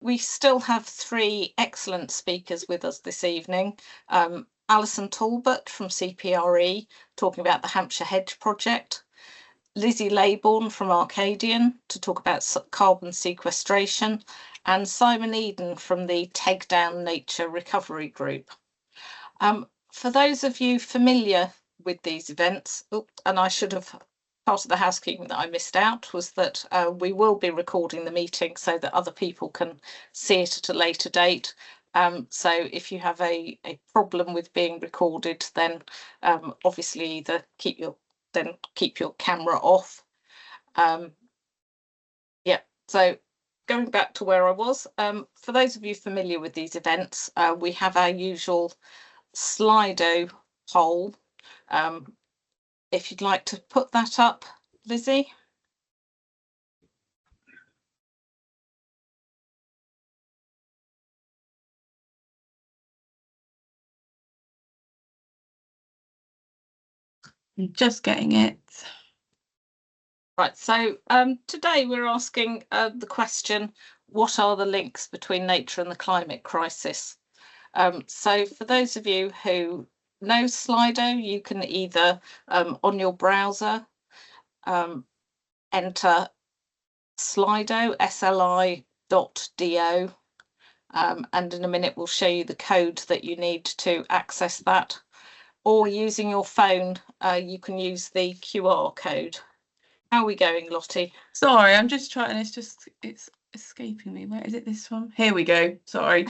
We still have three excellent speakers with us this evening. Alison Talbot from CPRE, talking about the Hampshire Hedge Project. Lizzie Laybourne from Arcadian to talk about carbon sequestration. And Simon Eden from the Take Down Nature Recovery Group. For those of you familiar with these events, and I should have, part of the housekeeping that I missed out was that we will be recording the meeting so that other people can see it at a later date. So if you have a problem with being recorded, then obviously either keep your camera off. Yeah, so going back to where I was, for those of you familiar with these events, we have our usual Slido poll. If you'd like to put that up, Lizzie. I'm just getting it. Right, so today we're asking the question, what are the links between nature and the climate crisis? So for those of you who know Slido, you can either on your browser enter Slido, sli.do, and in a minute we'll show you the code that you need to access that. Or using your phone, you can use the QR code. How are we going, Lottie? Sorry, I'm just trying, it's escaping me. Where is it, this one? Here we go, sorry.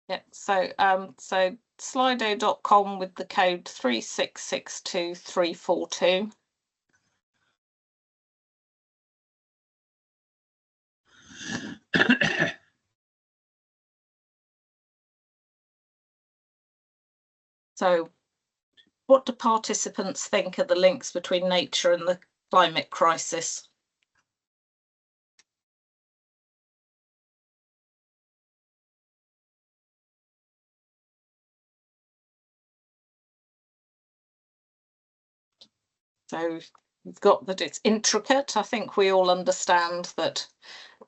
Yeah, so slido.com with the code 3662342. So what do participants think are the links between nature and the climate crisis? So we've got that it's intricate. I think we all understand that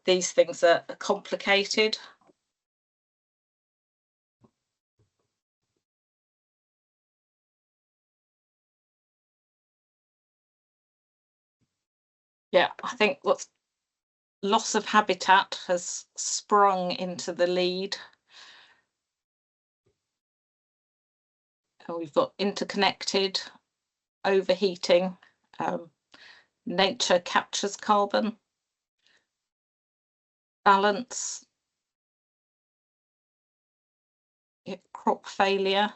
these things are complicated. Yeah, I think what's loss of habitat has sprung into the lead. And we've got interconnected, overheating, nature captures carbon, balance, crop failure.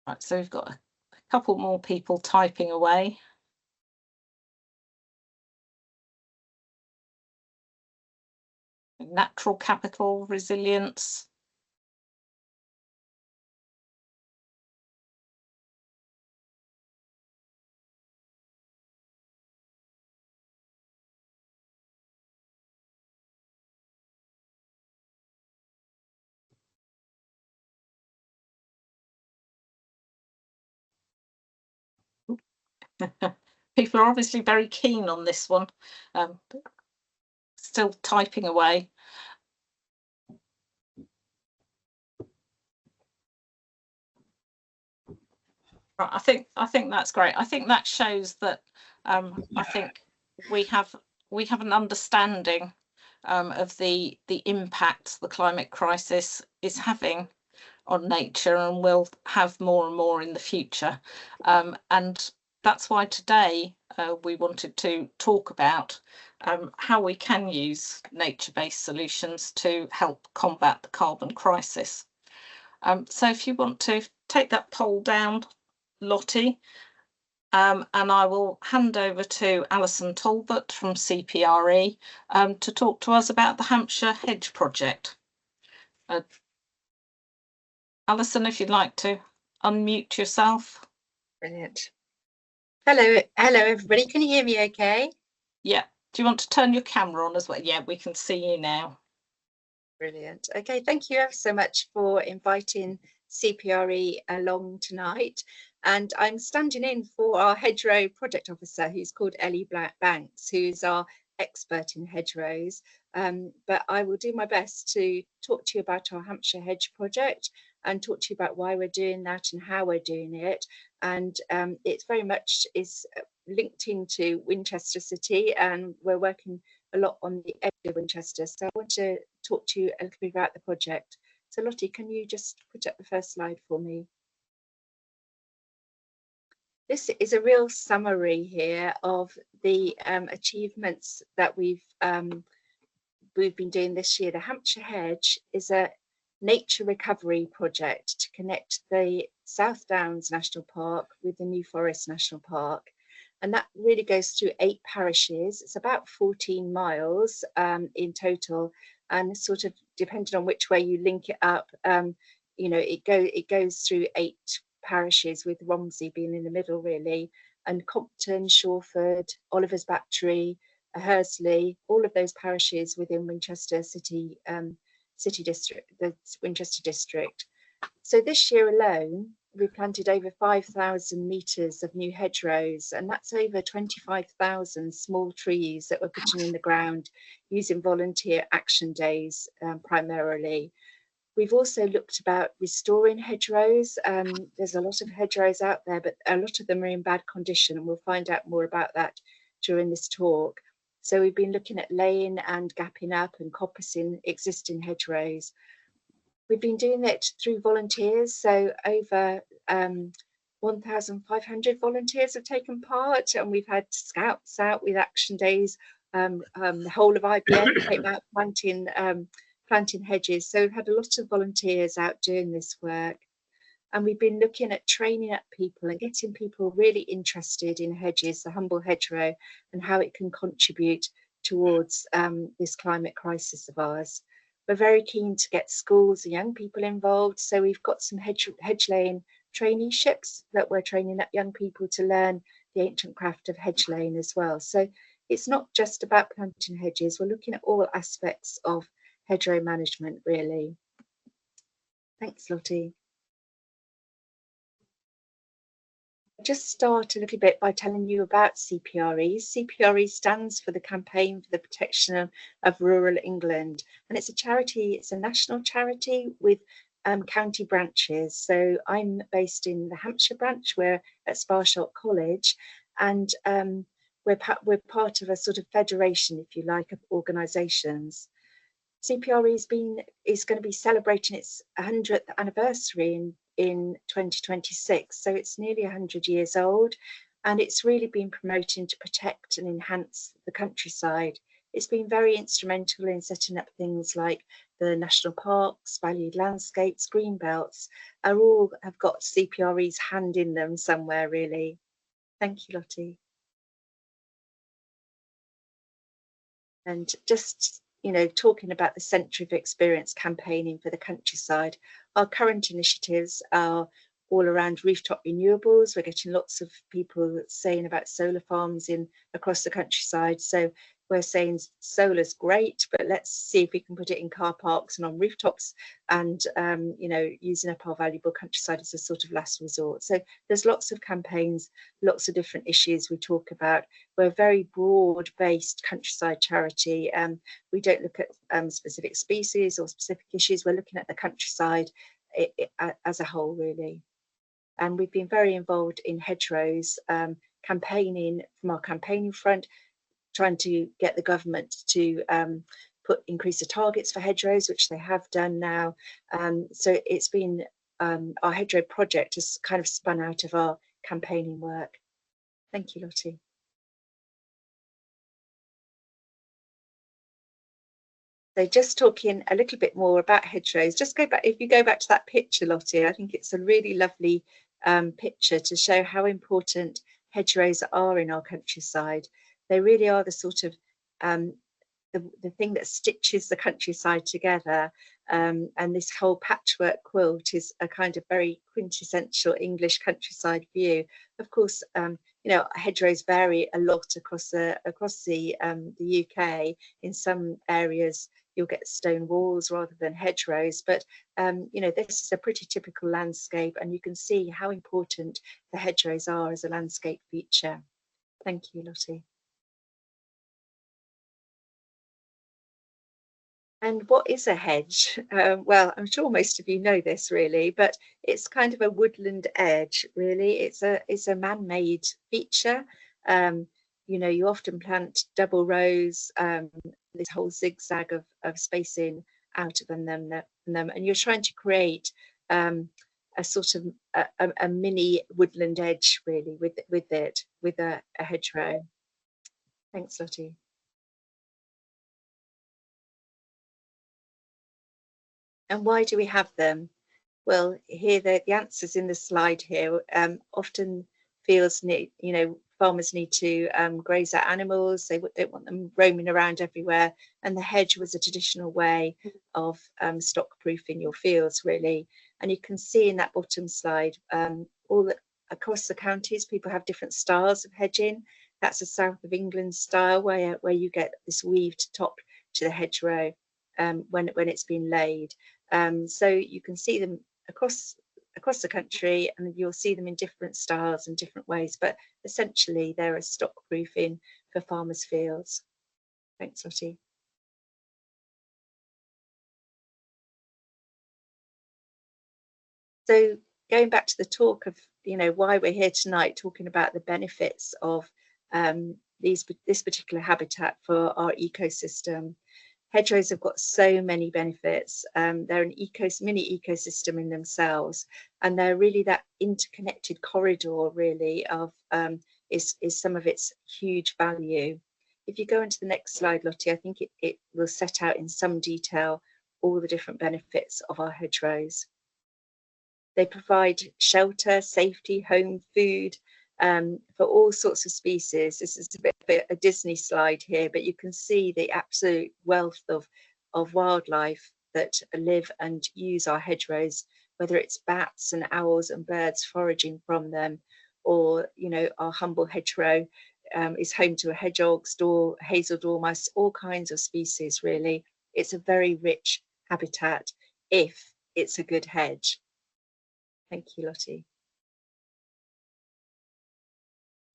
Right, so we've got a couple more people typing away. Natural capital, resilience. People are obviously very keen on this one. Still typing away. Right, I think that's great. I think that shows that I think we have an understanding of the impact the climate crisis is having on nature, and will have more and more in the future. And that's why today we wanted to talk about how we can use nature-based solutions to help combat the carbon crisis. So if you want to take that poll down, Lottie, and I will hand over to Alison Talbot from CPRE to talk to us about the Hampshire Hedge Project. Alison, if you'd like to unmute yourself. Brilliant. Hello everybody. Can you hear me okay? Yeah. Do you want to turn your camera on as well? Yeah, we can see you now. Brilliant. Okay, thank you ever so much for inviting CPRE along tonight. And I'm standing in for our hedgerow project officer, who's called Ellie Banks, who's our expert in hedgerows. But I will do my best to talk to you about our Hampshire Hedge project and talk to you about why we're doing that and how we're doing it. And it's very much is linked into Winchester City, and we're working a lot on the edge of Winchester. So I want to talk to you a little bit about the project. So Lottie, can you just put up the first slide for me? This is a real summary here of the achievements that we've been doing this year. The Hampshire Hedge is a nature recovery project to connect the South Downs National Park with the New Forest National Park. And that really goes through 8 parishes. It's about 14 miles in total, and sort of depending on which way you link it up, you know, it goes through 8 parishes, with Romsey being in the middle really, and Compton, Shawford, Oliver's Battery, Hursley, all of those parishes within Winchester City district, the Winchester district. So this year alone, we planted over 5,000 metres of new hedgerows, and that's over 25,000 small trees that we're putting in the ground using volunteer action days primarily. We've also looked about restoring hedgerows. There's a lot of hedgerows out there, but a lot of them are in bad condition, and we'll find out more about that during this talk. So we've been looking at laying and gapping up and coppicing existing hedgerows. We've been doing it through volunteers, so over 1,500 volunteers have taken part, and we've had scouts out with action days. The whole of IBM came out planting hedges, so we've had a lot of volunteers out doing this work. And we've been looking at training up people and getting people really interested in hedges, the humble hedgerow, and how it can contribute towards this climate crisis of ours. We're very keen to get schools and young people involved, so we've got some hedge laying traineeships that we're training up young people to learn the ancient craft of hedge laying as well. So it's not just about planting hedges, we're looking at all aspects of hedgerow management really. Thanks, Lottie. Just start a little bit by telling you about CPRE. CPRE stands for the Campaign for the Protection of Rural England, and it's a charity, it's a national charity with county branches. So I'm based in the Hampshire branch, we're at Sparshot College, and we're part of a sort of federation, if you like, of organisations. CPRE is going to be celebrating its 100th anniversary in 2026, so it's nearly 100 years old, and it's really been promoting to protect and enhance the countryside. It's been very instrumental in setting up things like the national parks, valued landscapes, green belts, all have got CPRE's hand in them somewhere really. Thank you, Lottie. And just, you know, talking about the Centre of Experience campaigning for the countryside, our current initiatives are all around rooftop renewables. We're getting lots of people saying about solar farms across the countryside. So we're saying solar's great, but let's see if we can put it in car parks and on rooftops, and you know, using up our valuable countryside as a sort of last resort. So there's lots of campaigns, lots of different issues we talk about. We're a very broad-based countryside charity. We don't look at specific species or specific issues. We're looking at the countryside as a whole, really. And we've been very involved in hedgerows, campaigning from our campaigning front, trying to get the government to increase the targets for hedgerows, which they have done now. So it's been our hedgerow project has kind of spun out of our campaigning work. Thank you, Lottie. So just talking a little bit more about hedgerows, just go back, if you go back to that picture, Lottie, I think it's a really lovely picture to show how important hedgerows are in our countryside. They really are the sort of the thing that stitches the countryside together, and this whole patchwork quilt is a kind of very quintessential English countryside view. Of course, you know, hedgerows vary a lot across the UK. In some areas, you'll get stone walls rather than hedgerows. But you know, this is a pretty typical landscape, and you can see how important the hedgerows are as a landscape feature. Thank you, Lottie. And what is a hedge? Well, I'm sure most of you know this really, but it's kind of a woodland edge, really. It's a man-made feature. You know, you often plant double rows, this whole zigzag of spacing out of them, and you're trying to create a sort of a mini woodland edge, really, with a hedgerow. Thanks, Lottie. And why do we have them? Well, here the answers in the slide here. Often fields need, you know, farmers need to graze out animals. They don't want them roaming around everywhere. And the hedge was a traditional way of stock proofing your fields, really. And you can see in that bottom slide, across the counties, people have different styles of hedging. That's a South of England style where you get this weaved top to the hedgerow when it's been laid. So you can see them across the country, and you'll see them in different styles and different ways, but essentially they're a stock proofing for farmers' fields. Thanks, Lottie. So going back to the talk of, you know, why we're here tonight, talking about the benefits of this particular habitat for our ecosystem. Hedgerows have got so many benefits. They're an mini ecosystem in themselves, and they're really that interconnected corridor, really, of is some of its huge value. If you go into the next slide, Lottie, I think it will set out in some detail all the different benefits of our hedgerows. They provide shelter, safety, home, food, for all sorts of species. This is a bit of a Disney slide here, but you can see the absolute wealth of wildlife that live and use our hedgerows, whether it's bats and owls and birds foraging from them, or, you know, our humble hedgerow is home to a hedgehog, hazel dormouse, all kinds of species, really. It's a very rich habitat if it's a good hedge. Thank you, Lottie.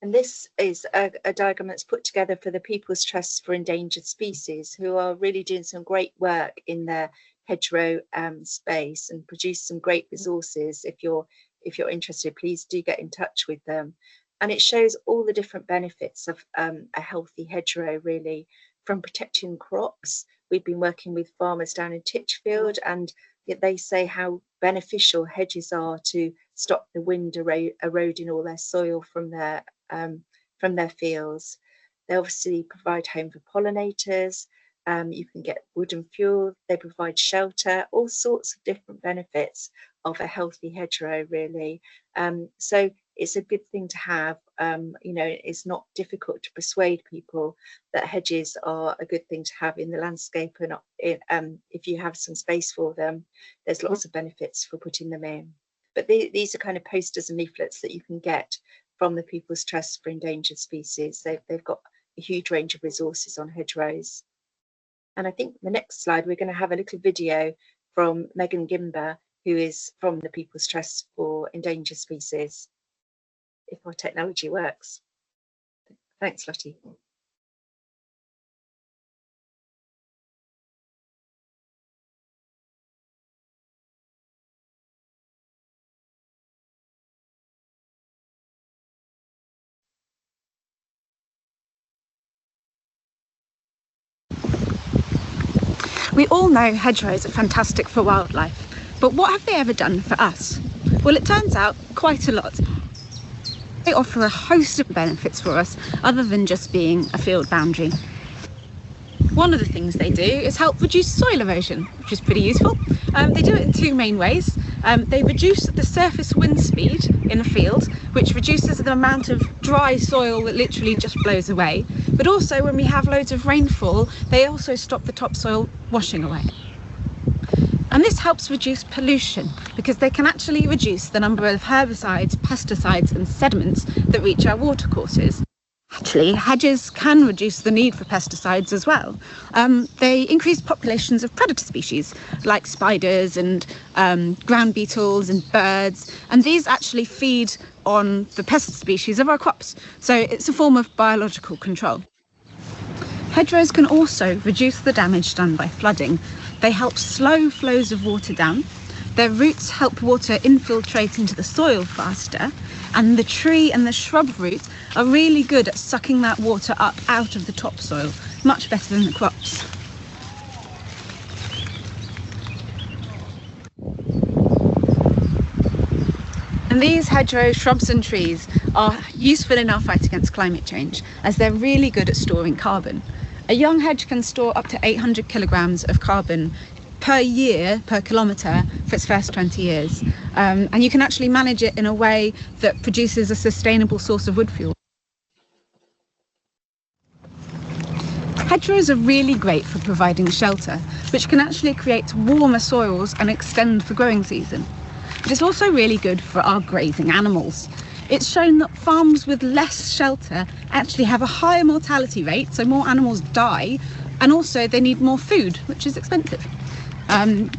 And this is a diagram that's put together for the People's Trust for Endangered Species, who are really doing some great work in their hedgerow space and produce some great resources. If you're interested, please do get in touch with them. And it shows all the different benefits of a healthy hedgerow, really, from protecting crops. We've been working with farmers down in Titchfield, and they say how beneficial hedges are to stop the wind eroding all their soil from their fields. They obviously provide home for pollinators. You can get wood and fuel. They provide shelter, all sorts of different benefits of a healthy hedgerow, really. So it's a good thing to have. You know, it's not difficult to persuade people that hedges are a good thing to have in the landscape, and if you have some space for them, there's lots of benefits for putting them in. But these are kind of posters and leaflets that you can get from the People's Trust for Endangered Species. They've got a huge range of resources on hedgerows. And I think the next slide, we're going to have a little video from Megan Gimber, who is from the People's Trust for Endangered Species, if our technology works. Thanks, Lottie. We all know hedgerows are fantastic for wildlife, but what have they ever done for us? Well, it turns out quite a lot. They offer a host of benefits for us other than just being a field boundary. One of the things they do is help reduce soil erosion, which is pretty useful. They do it in two main ways. They reduce the surface wind speed in a field, which reduces the amount of dry soil that literally just blows away. But also, when we have loads of rainfall, they also stop the topsoil washing away. And this helps reduce pollution, because they can actually reduce the number of herbicides, pesticides and sediments that reach our watercourses. Actually, hedges can reduce the need for pesticides as well. They increase populations of predator species like spiders and ground beetles and birds, and these actually feed on the pest species of our crops. So it's a form of biological control. Hedgerows can also reduce the damage done by flooding. They help slow flows of water down. Their roots help water infiltrate into the soil faster, and the tree and the shrub roots are really good at sucking that water up out of the topsoil, much better than the crops. And these hedgerow shrubs and trees are useful in our fight against climate change, as they're really good at storing carbon. A young hedge can store up to 800 kilograms of carbon per year, per kilometre, for its first 20 years. And you can actually manage it in a way that produces a sustainable source of wood fuel. Hedgerows are really great for providing shelter, which can actually create warmer soils and extend the growing season. But it's also really good for our grazing animals. It's shown that farms with less shelter actually have a higher mortality rate, so more animals die, and also they need more food, which is expensive.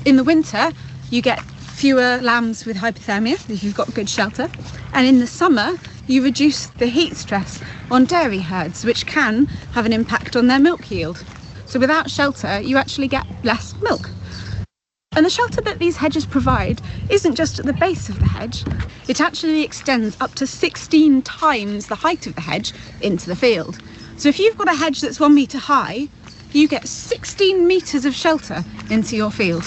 In the winter, you get fewer lambs with hypothermia if you've got good shelter, and in the summer you reduce the heat stress on dairy herds, which can have an impact on their milk yield. So without shelter you actually get less milk. And the shelter that these hedges provide isn't just at the base of the hedge, it actually extends up to 16 times the height of the hedge into the field. So if you've got a hedge that's 1 metre high, you get 16 metres of shelter into your field.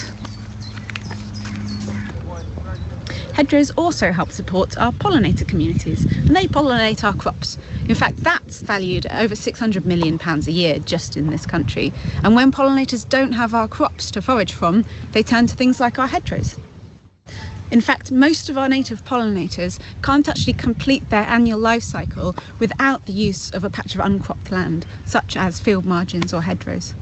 Hedgerows also help support our pollinator communities, and they pollinate our crops. In fact, that's valued at over £600 million a year just in this country. And when pollinators don't have our crops to forage from, they turn to things like our hedgerows. In fact, most of our native pollinators can't actually complete their annual life cycle without the use of a patch of uncropped land, such as field margins or hedgerows.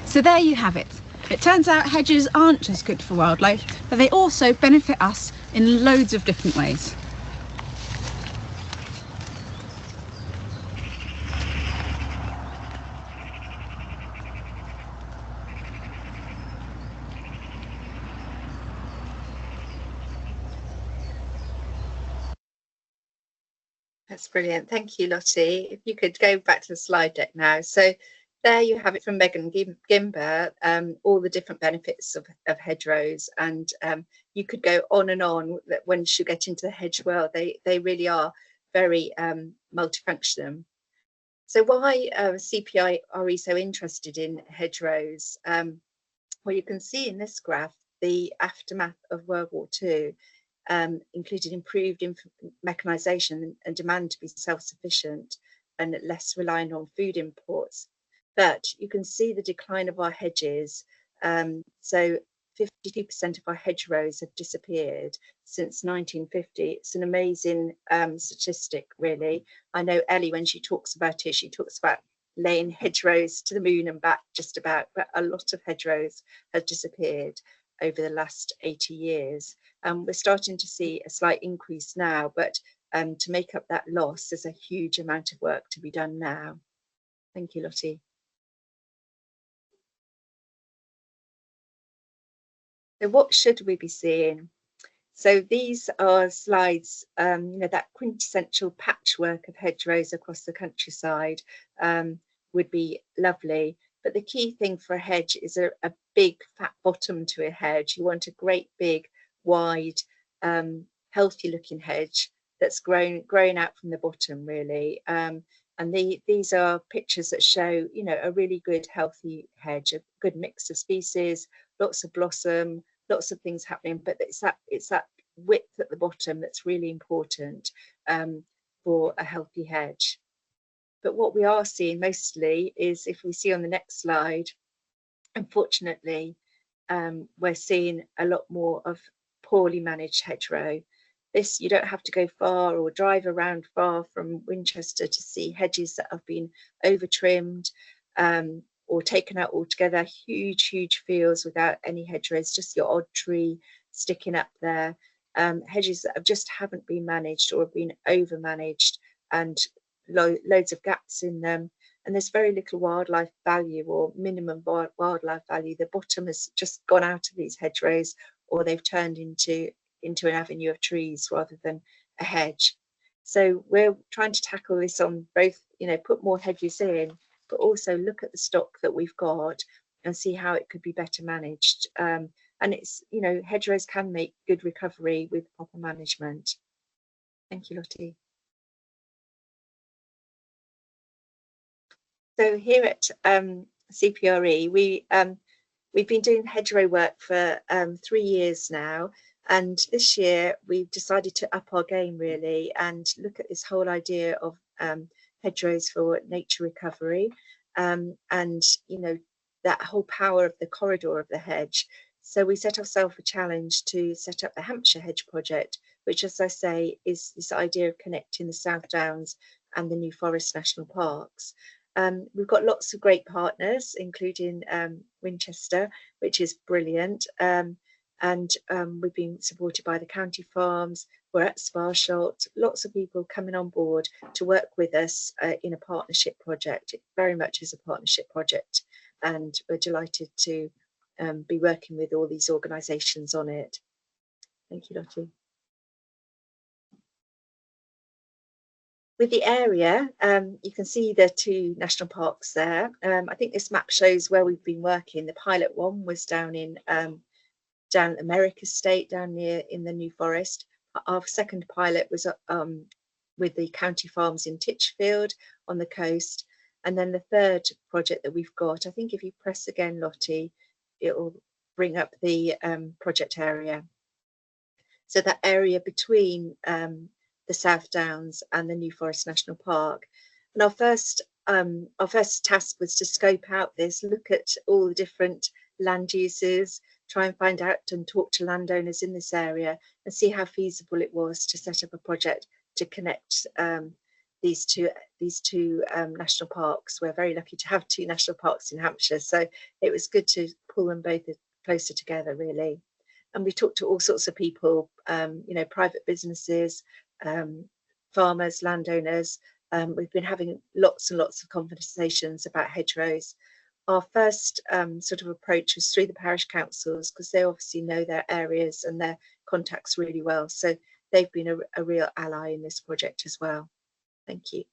So there you have it. It turns out hedges aren't just good for wildlife, but they also benefit us in loads of different ways. That's brilliant. Thank you, Lottie. If you could go back to the slide deck now. So there you have it from Megan Gimber, all the different benefits of hedgerows. And you could go on and on. Once you get into the hedge world, they really are very multifunctional. So why CPI are we so interested in hedgerows? Well, you can see in this graph the aftermath of World War II. Included improved mechanisation and demand to be self-sufficient and less reliant on food imports. But you can see the decline of our hedges. So 52% of our hedgerows have disappeared since 1950. It's an amazing statistic, really. I know Ellie, when she talks about it, she talks about laying hedgerows to the moon and back just about, but a lot of hedgerows have disappeared over the last 80 years. We're starting to see a slight increase now, but to make up that loss, there's a huge amount of work to be done now. Thank you, Lottie. So what should we be seeing? So these are slides, that quintessential patchwork of hedgerows across the countryside would be lovely. But the key thing for a hedge is a big fat bottom to a hedge. You want a great big wide healthy looking hedge that's growing out from the bottom, really. And these are pictures that show a really good healthy hedge, a good mix of species, lots of blossom, lots of things happening, but it's that width at the bottom that's really important for a healthy hedge. But what we are seeing mostly is, if we see on the next slide, unfortunately, we're seeing a lot more of poorly managed hedgerow. This, you don't have to go far or drive around far from Winchester to see hedges that have been over trimmed or taken out altogether, huge fields without any hedgerows, just your odd tree sticking up there. Hedges that just haven't been managed or have been over managed, and loads of gaps in them, and there's very little wildlife value or minimum wildlife value. The bottom has just gone out of these hedgerows, or they've turned into an avenue of trees rather than a hedge. So we're trying to tackle this on both, put more hedges in, but also look at the stock that we've got and see how it could be better managed. And it's, hedgerows can make good recovery with proper management. Thank you, Lottie. So here at CPRE, we've been doing hedgerow work for 3 years now, and this year we've decided to up our game really and look at this whole idea of hedgerows for nature recovery, and that whole power of the corridor of the hedge. So we set ourselves a challenge to set up the Hampshire Hedge Project, which, as I say, is this idea of connecting the South Downs and the New Forest National Parks. We've got lots of great partners, including Winchester, which is brilliant. And we've been supported by the county farms. We're at Sparsholt, lots of people coming on board to work with us in a partnership project. It very much is a partnership project, and we're delighted to be working with all these organisations on it. Thank you, Lottie. With the area, you can see the 2 national parks there. I think this map shows where we've been working. The pilot one was down in down America State, down near in the New Forest. Our second pilot was with the county farms in Titchfield on the coast. And then the third project that we've got, I think if you press again, Lottie, it will bring up the project area. So that area between the South Downs and the New Forest National Park. And our first task was to scope out this, look at all the different land uses, try and find out and talk to landowners in this area and see how feasible it was to set up a project to connect these two national parks. We're very lucky to have 2 national parks in Hampshire, so it was good to pull them both closer together really. And we talked to all sorts of people, private businesses, farmers, landowners. We've been having lots and lots of conversations about hedgerows. Our first sort of approach was through the parish councils, because they obviously know their areas and their contacts really well. So they've been a real ally in this project as well. Thank you.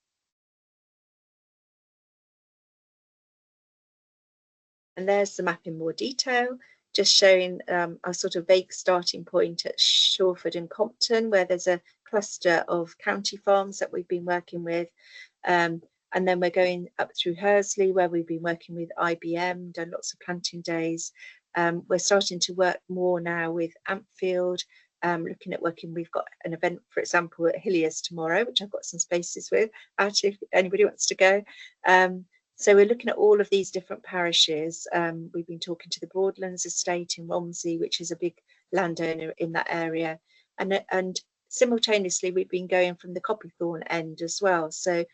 And there's the map in more detail, just showing a sort of vague starting point at Shawford and Compton, where there's a cluster of county farms that we've been working with. And then we're going up through Hursley, where we've been working with IBM, done lots of planting days. We're starting to work more now with Ampfield, looking at working. We've got an event, for example, at Hilliers tomorrow, which I've got some spaces with, actually, if anybody wants to go. So we're looking at all of these different parishes. We've been talking to the Broadlands estate in Romsey, which is a big landowner in that area. And simultaneously, we've been going from the Copythorne end as well. So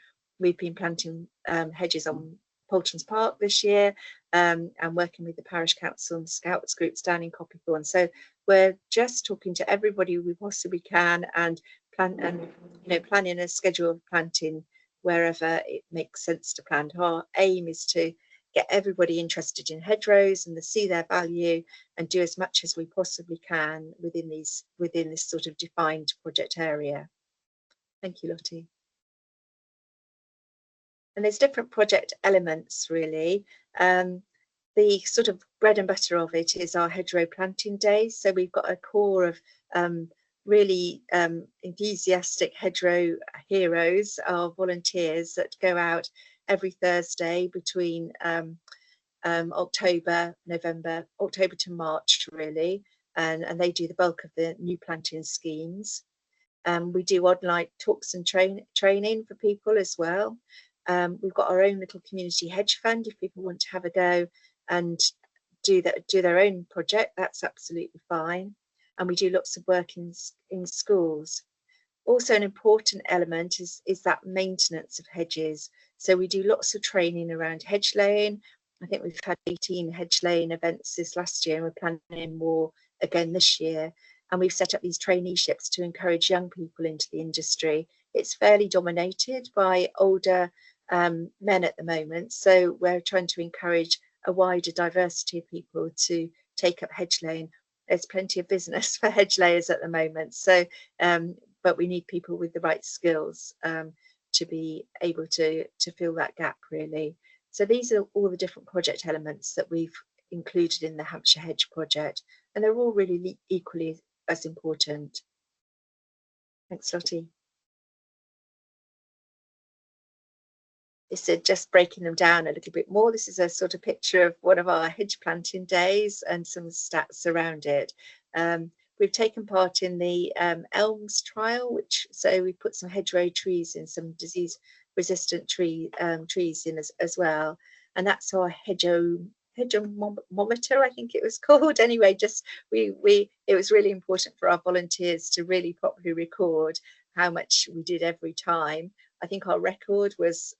we've been planting hedges on Poultons Park this year, and working with the parish council and scouts groups down in Copythorne. So we're just talking to everybody we possibly can and planning a schedule of planting wherever it makes sense to plant. Our aim is to get everybody interested in hedgerows and to see their value and do as much as we possibly can within this sort of defined project area. Thank you, Lottie. And there's different project elements really. The sort of bread and butter of it is our hedgerow planting days. So we've got a core of really enthusiastic hedgerow heroes, our volunteers that go out every Thursday between October to March really, and they do the bulk of the new planting schemes. We do online talks and training for people as well. We've got our own little community hedge fund if people want to have a go and do their own project. That's absolutely fine. And we do lots of work in schools. Also, an important element is that maintenance of hedges. So we do lots of training around hedge laying. I think we've had 18 hedge laying events this last year, and we're planning more again this year. And we've set up these traineeships to encourage young people into the industry it's fairly dominated by older men at the moment. So we're trying to encourage a wider diversity of people to take up hedge laying. There's plenty of business for hedge layers at the moment. So, but we need people with the right skills to be able to fill that gap, really. So these are all the different project elements that we've included in the Hampshire Hedge project, and they're all really equally as important. Thanks, Lottie. This is just breaking them down a little bit more. This is a sort of picture of one of our hedge planting days and some stats around it. We've taken part in the elms trial, so we put some hedgerow trees in, some disease-resistant trees in as well, and that's our hedgeromometer, I think it was called. Anyway, just it was really important for our volunteers to really properly record how much we did every time. I think our record was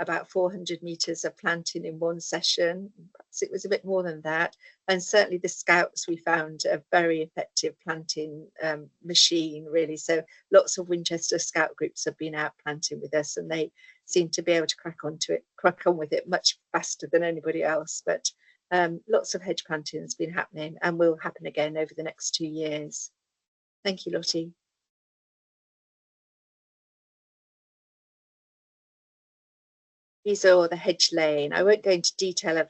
about 400 meters of planting in one session. Perhaps it was a bit more than that. And certainly the scouts, we found a very effective planting machine, really. So lots of Winchester scout groups have been out planting with us, and they seem to be able to crack on with it much faster than anybody else. But lots of hedge planting has been happening and will happen again over the next 2 years. Thank you, Lottie. These are all the hedge laying. I won't go into detail of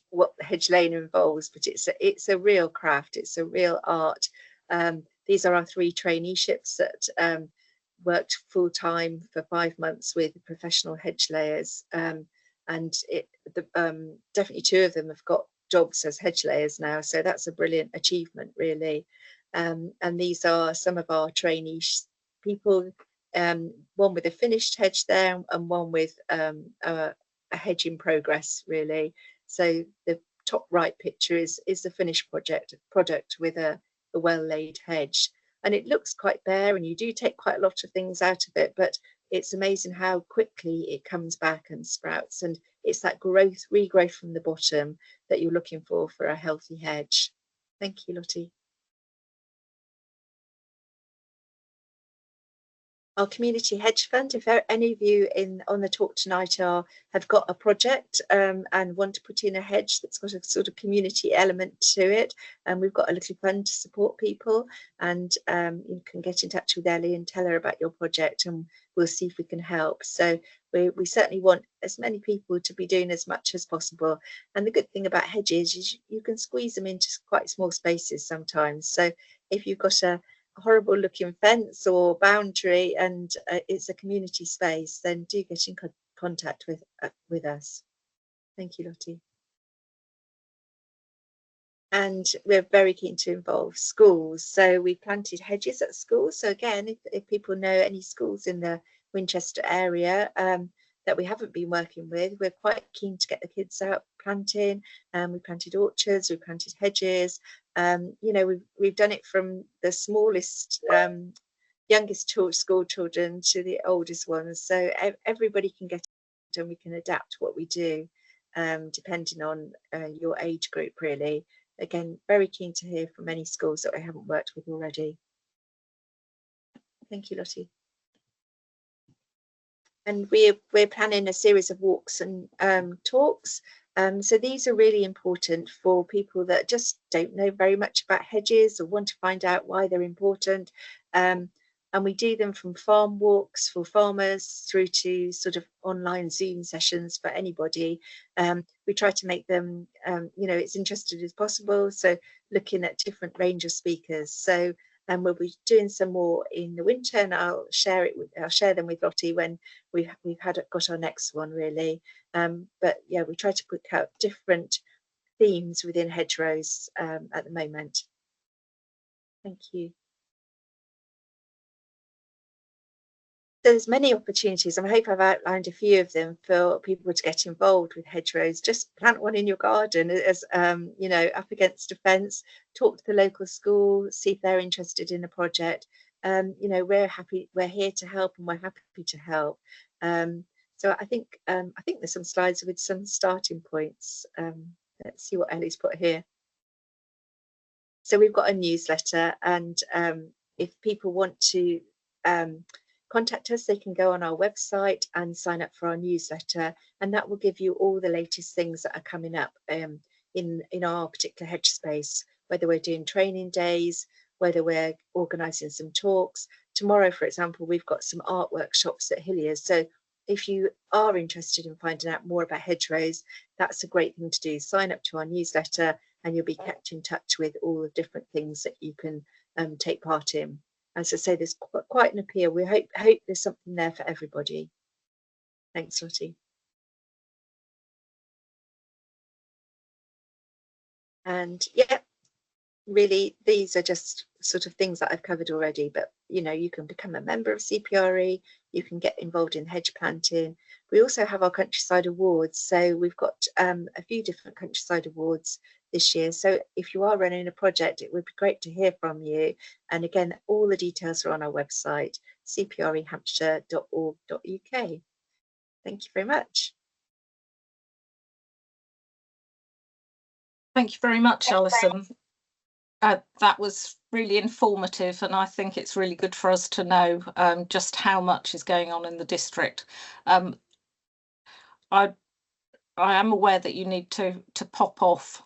what the hedge laying involves, but it's a real craft. It's a real art. These are our 3 traineeships that worked full time for 5 months with professional hedge layers, and definitely 2 of them have got jobs as hedge layers now. So that's a brilliant achievement, really. And these are some of our trainee people. One with a finished hedge there, and one with a hedge in progress, really. So the top right picture is the finished product with a well-laid hedge, and it looks quite bare, and you do take quite a lot of things out of it, but it's amazing how quickly it comes back and sprouts, and it's that regrowth from the bottom that you're looking for a healthy hedge. Thank you, Lottie. Our community hedge fund, if any of you on the talk tonight have got a project and want to put in a hedge that's got a sort of community element to it, and we've got a little fund to support people, and you can get in touch with Ellie and tell her about your project, and we'll see if we can help. So we certainly want as many people to be doing as much as possible, and the good thing about hedges is you can squeeze them into quite small spaces sometimes. So if you've got a horrible looking fence or boundary and it's a community space, then do get in contact with us. Thank you, Lottie. And we're very keen to involve schools, so we planted hedges at schools. So again, if people know any schools in the Winchester area that we haven't been working with, we're quite keen to get the kids out planting. We planted orchards, we planted hedges. You know, we've done it from the smallest, youngest school children to the oldest ones. So everybody can get it, and we can adapt what we do depending on your age group, really. Again, very keen to hear from any schools that I haven't worked with already. Thank you, Lottie. And we're planning a series of walks and talks. So these are really important for people that just don't know very much about hedges or want to find out why they're important. And we do them from farm walks for farmers through to sort of online Zoom sessions for anybody. We try to make them, you know, as interested as possible. So looking at different range of speakers. So we'll be doing some more in the winter, and I'll share them with Lottie when we've got our next one, really. But yeah, we try to put out different themes within hedgerows at the moment. Thank you. So there's many opportunities. I hope I've outlined a few of them for people to get involved with hedgerows. Just plant one in your garden, as you know, up against a fence. Talk to the local school, see if they're interested in the project. You know, we're here to help, and we're happy to help. So I think there's some slides with some starting points. Let's see what Ellie's put here. So we've got a newsletter, and if people want to contact us, they can go on our website and sign up for our newsletter, and that will give you all the latest things that are coming up in our particular hedge space, whether we're doing training days, whether we're organising some talks. Tomorrow, for example, we've got some art workshops at Hilliers. So if you are interested in finding out more about hedgerows, that's a great thing to do. Sign up to our newsletter and you'll be kept in touch with all the different things that you can take part in. As I say, there's quite an appeal. We hope there's something there for everybody. Thanks, Lottie. And yeah, really, these are just sort of things that I've covered already, but you know, you can become a member of CPRE, you can get involved in hedge planting. We also have our Countryside Awards, so we've got a few different Countryside Awards this year. So if you are running a project, it would be great to hear from you. And again, all the details are on our website, cprehampshire.org.uk. Thank you very much. Thank you very much, Alison. That was really informative, and I think it's really good for us to know just how much is going on in the district. I am aware that you need to pop off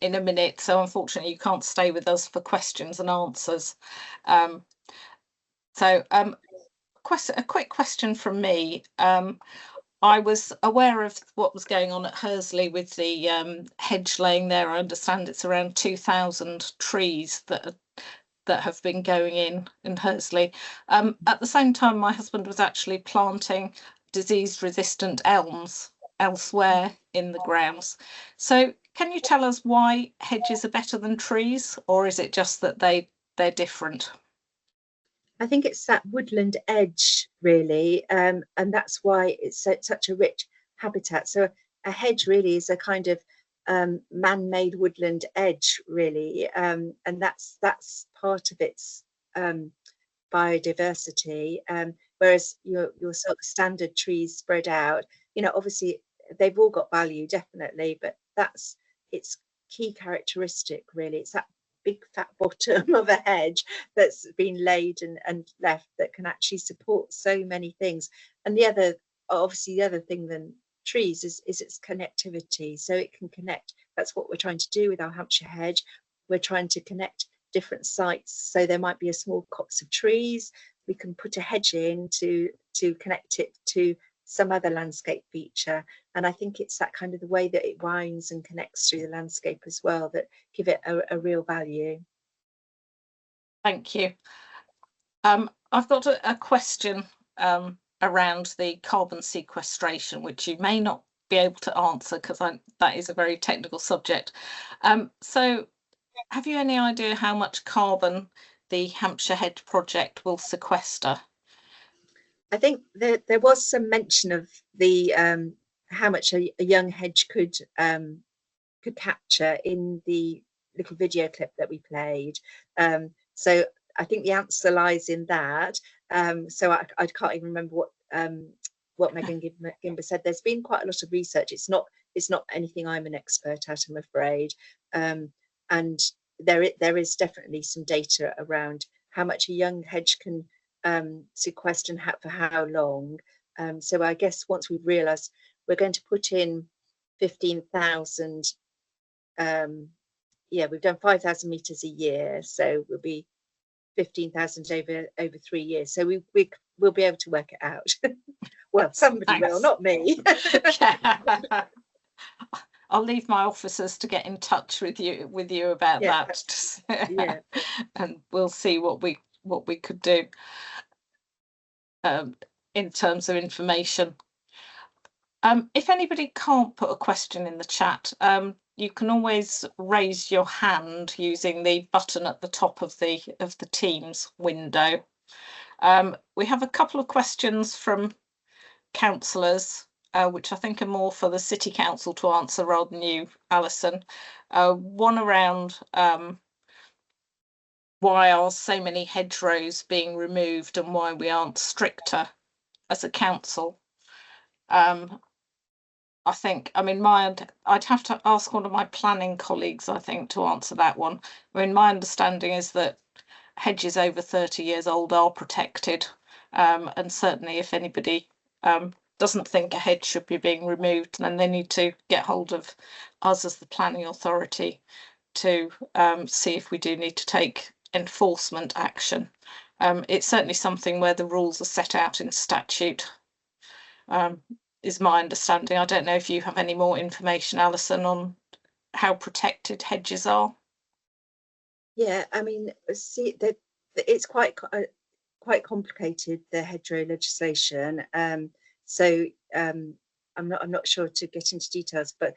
in a minute, so unfortunately you can't stay with us for questions and answers. A quick question from me. I was aware of what was going on at Hursley with the hedge laying there. I understand it's around 2,000 trees that have been going in Hursley. At the same time, my husband was actually planting disease-resistant elms elsewhere in the grounds. So can you tell us why hedges are better than trees, or is it just that they're different? I think it's that woodland edge, really, and that's why it's such a rich habitat. So a hedge really is a kind of man-made woodland edge, really, and that's part of its biodiversity. Whereas your sort of standard trees spread out, you know, obviously they've all got value, definitely, but that's its key characteristic, really. It's that big fat bottom of a hedge that's been laid and left that can actually support so many things. And the other thing than trees is its connectivity, so it can connect. That's what we're trying to do with our Hampshire hedge. We're trying to connect different sites, so there might be a small copse of trees, we can put a hedge in to connect it to some other landscape feature. And I think it's that kind of the way that it winds and connects through the landscape as well that give it a real value. Thank you. I've got a question around the carbon sequestration, which you may not be able to answer because that is a very technical subject. So have you any idea how much carbon the Hampshire Hedge project will sequester? I think there was some mention of the how much a young hedge could capture in the little video clip that we played. So I think the answer lies in that. So I can't even remember what Megan Gimber said. There's been quite a lot of research. It's not anything I'm an expert at, I'm afraid. And there is definitely some data around how much a young hedge can sequester and for how long. So I guess once we've realised we're going to put in 15,000, we've done 5,000 metres a year, so we'll be 15,000 over 3 years. So we'll be able to work it out. Well, somebody will, not me. I'll leave my officers to get in touch with you about that. Yeah. And we'll see what we could do in terms of information. If anybody can't put a question in the chat, you can always raise your hand using the button at the top of the Teams window. We have a couple of questions from councillors, which I think are more for the City Council to answer rather than you, Alison. One around why are so many hedgerows being removed and why we aren't stricter as a council. I'd have to ask one of my planning colleagues, I think, to answer that one. I mean, my understanding is that hedges over 30 years old are protected, and certainly if anybody doesn't think a hedge should be being removed, then they need to get hold of us as the planning authority to see if we do need to take enforcement action. It's certainly something where the rules are set out in statute, is my understanding. I don't know if you have any more information, Alison, on how protected hedges are. Yeah, I mean, see that it's quite complicated, the hedgerow legislation. So I'm not sure to get into details, but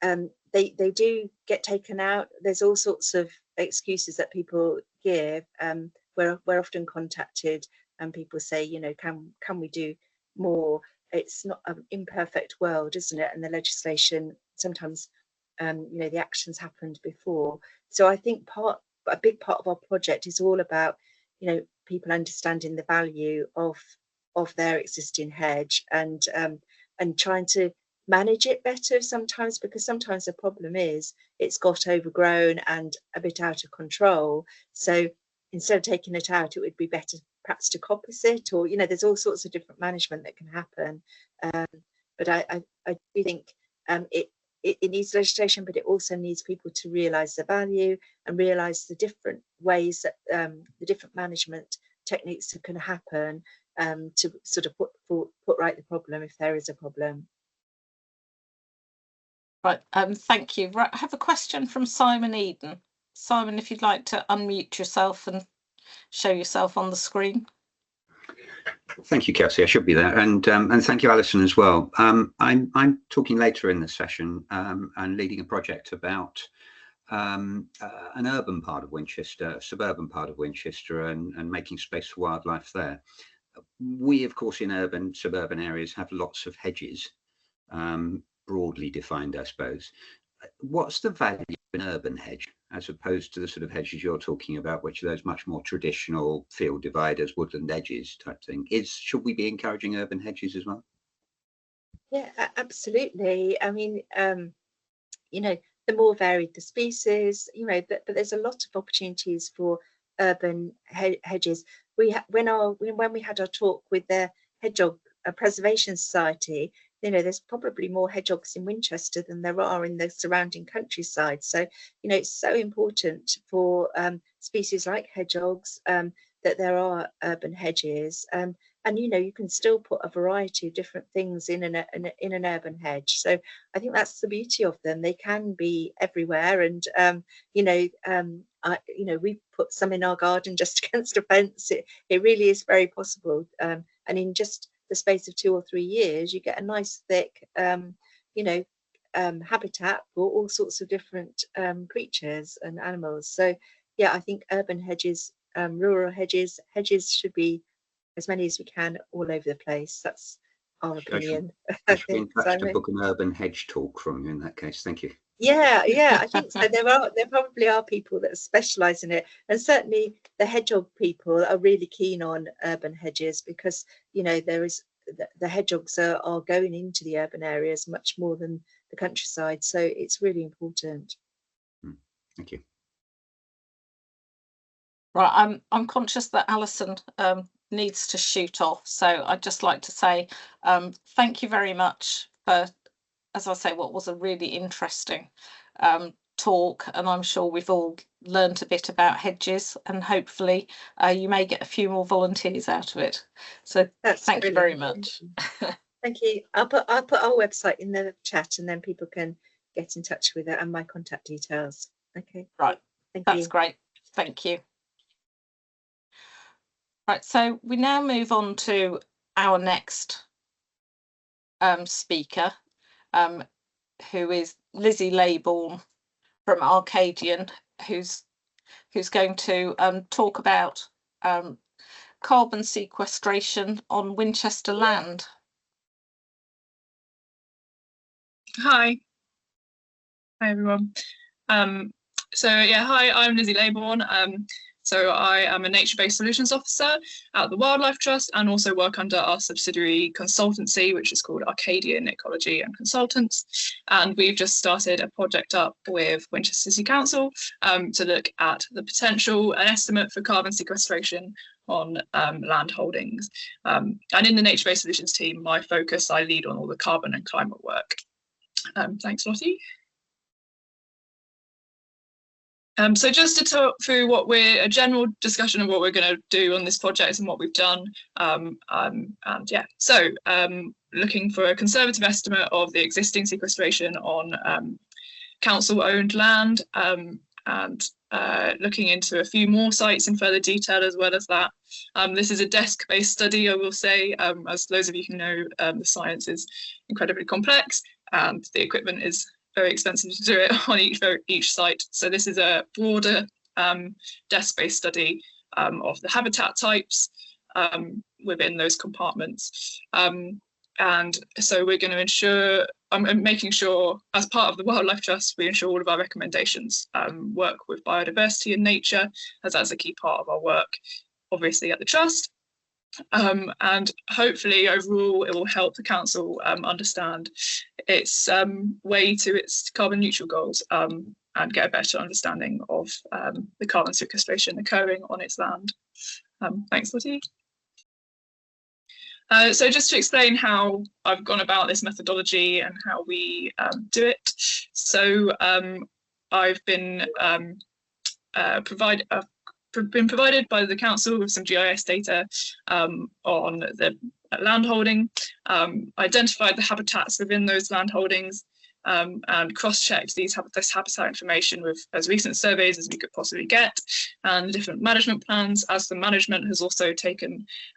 they do get taken out. There's all sorts of excuses that people give. We're often contacted and people say, you know, can we do more? It's not an imperfect world, isn't it? And the legislation sometimes, you know, the actions happened before. So I think a big part of our project is all about, you know, people understanding the value of their existing hedge and trying to manage it better sometimes, because sometimes the problem is it's got overgrown and a bit out of control. So instead of taking it out, it would be better perhaps to coppice it, or, you know, there's all sorts of different management that can happen. But I do think it needs legislation, but it also needs people to realise the value and realise the different ways that the different management techniques that can happen to sort of put right the problem if there is a problem. Right, thank you. Right, I have a question from Simon Eden. Simon, if you'd like to unmute yourself and show yourself on the screen. Thank you, Kelsey. I should be there, and thank you, Alison, as well. I'm talking later in the session and leading a project about an urban part of Winchester, a suburban part of Winchester, and making space for wildlife there. We, of course, in urban, suburban areas have lots of hedges, broadly defined, I suppose. What's the value of an urban hedge as opposed to the sort of hedges you're talking about, which are those much more traditional field dividers, woodland edges type thing? Should we be encouraging urban hedges as well? Yeah, absolutely. I mean, you know, the more varied the species, you know, but there's a lot of opportunities for urban hedges. When we had our talk with the Hedgehog Preservation Society, you know, there's probably more hedgehogs in Winchester than there are in the surrounding countryside. So, you know, it's so important for species like hedgehogs that there are urban hedges. And, you know, you can still put a variety of different things in an urban hedge. So I think that's the beauty of them. They can be everywhere. And, you know, we put some in our garden just against a fence. It really is very possible. And in just the space of 2 or 3 years, you get a nice thick, you know, habitat for all sorts of different creatures and animals. So yeah, I think urban hedges, rural hedges should be as many as we can all over the place. That's our opinion. I should be in touch to book an urban hedge talk from you in that case. Thank you. Yeah, I think so. There probably are people that specialise in it, and certainly the hedgehog people are really keen on urban hedges because, you know, there is the hedgehogs are going into the urban areas much more than the countryside, so it's really important. Thank you. Right, I'm conscious that Alison needs to shoot off, so I'd just like to say thank you very much for, as I say, what was a really interesting talk, and I'm sure we've all learned a bit about hedges, and hopefully you may get a few more volunteers out of it. So thank you very much. Thank you. I'll put our website in the chat, and then people can get in touch with it and my contact details. Okay. Right. That's great. Thank you. Right. So we now move on to our next speaker, who is Lizzie Laybourne from Arcadian, who's going to talk about carbon sequestration on Winchester land. Hi everyone. So yeah, hi, I'm Lizzie Laybourne. So I am a nature-based solutions officer at the Wildlife Trust and also work under our subsidiary consultancy, which is called Arcadian Ecology and Consultants. And we've just started a project up with Winchester City Council to look at the potential and estimate for carbon sequestration on land holdings. And in the nature-based solutions team, my focus, I lead on all the carbon and climate work. Thanks, Lottie. So just to talk through a general discussion of what we're going to do on this project and what we've done. And yeah, so looking for a conservative estimate of the existing sequestration on council-owned land, and looking into a few more sites in further detail as well as that. This is a desk-based study, I will say. As those of you who know, the science is incredibly complex and the equipment is very expensive to do it on each site. So this is a broader desk-based study of the habitat types within those compartments. And so we're going to ensure, making sure as part of the Wildlife Trust, we ensure all of our recommendations work with biodiversity and nature, as that's a key part of our work, obviously at the Trust. And hopefully overall it will help the council understand its way to its carbon neutral goals, and get a better understanding of the carbon sequestration occurring on its land. Thanks, Lottie. So just to explain how I've gone about this methodology and how we do it. So I've been provided by the council with some GIS data on the land holding, identified the habitats within those land holdings, and cross-checked this habitat information with as recent surveys as we could possibly get, and different management plans, as the management has also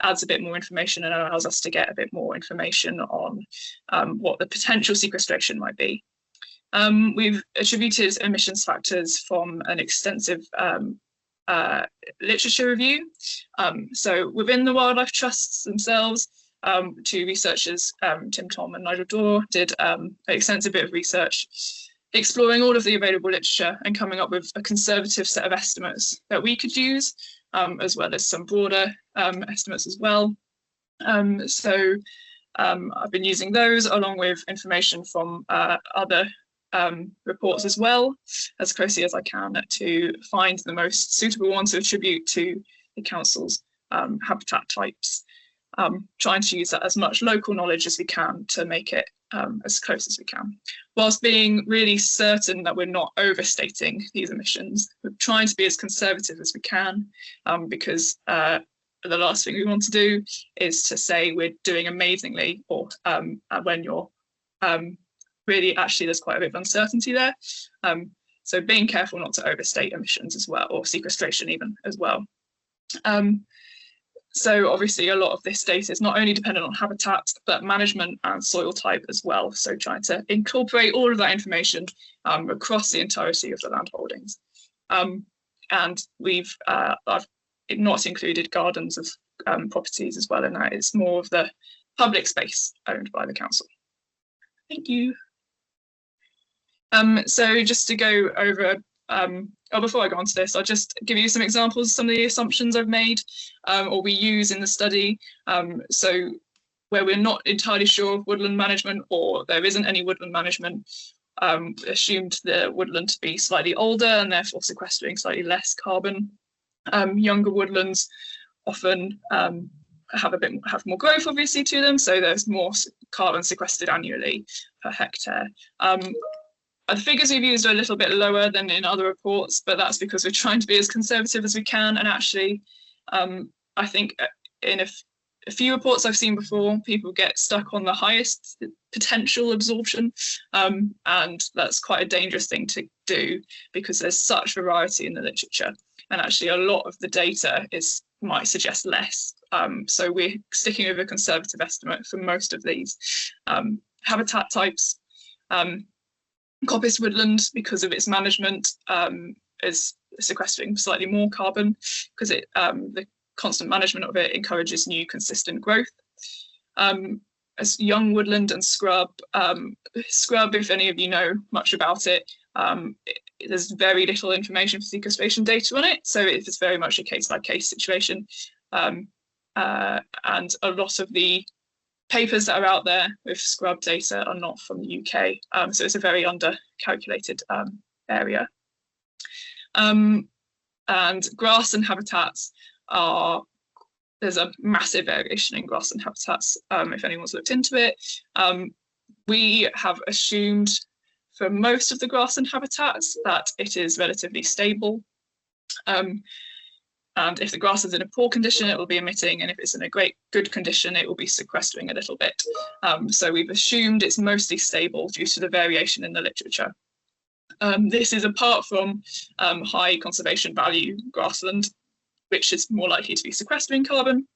adds a bit more information and allows us to get a bit more information on what the potential sequestration might be. We've attributed emissions factors from an extensive literature review. So within the Wildlife Trusts themselves, two researchers, Tim Tom and Nigel Dorr, did an extensive bit of research exploring all of the available literature and coming up with a conservative set of estimates that we could use, as well as some broader estimates as well. So I've been using those along with information from other reports as well, as closely as I can, to find the most suitable one to attribute to the council's habitat types. Trying to use that as much local knowledge as we can to make it as close as we can, whilst being really certain that we're not overstating these emissions. We're trying to be as conservative as we can, because the last thing we want to do is to say we're doing amazingly, or when you're really actually there's quite a bit of uncertainty there. So being careful not to overstate emissions as well, or sequestration even as well. So obviously a lot of this data is not only dependent on habitat, but management and soil type as well. So trying to incorporate all of that information across the entirety of the land holdings. And I've not included gardens of properties as well in that. It's more of the public space owned by the council. Thank you. So just to go over, before I go on to this, I'll just give you some examples of some of the assumptions I've made, or we use in the study. So where we're not entirely sure of woodland management, or there isn't any woodland management, assumed the woodland to be slightly older and therefore sequestering slightly less carbon. Younger woodlands often have more growth obviously to them, so there's more carbon sequestered annually per hectare. The figures we've used are a little bit lower than in other reports, but that's because we're trying to be as conservative as we can. And actually, I think in a few reports I've seen before, people get stuck on the highest potential absorption. And that's quite a dangerous thing to do, because there's such variety in the literature. And actually a lot of the data might suggest less. So we're sticking with a conservative estimate for most of these habitat types. Coppice woodland, because of its management, is sequestering slightly more carbon, because the constant management of it encourages new consistent growth. As young woodland and scrub, if any of you know much about it, there's very little information for sequestration data on it, so it is very much a case-by-case situation. And a lot of the papers that are out there with scrub data are not from the UK, so it's a very under-calculated area. And grass and habitats are there's a massive variation in grassland habitats, if anyone's looked into it. We have assumed for most of the grassland habitats that it is relatively stable. And if the grass is in a poor condition, it will be emitting, and if it's in a good condition, it will be sequestering a little bit. So we've assumed it's mostly stable due to the variation in the literature. This is apart from high conservation value grassland, which is more likely to be sequestering carbon,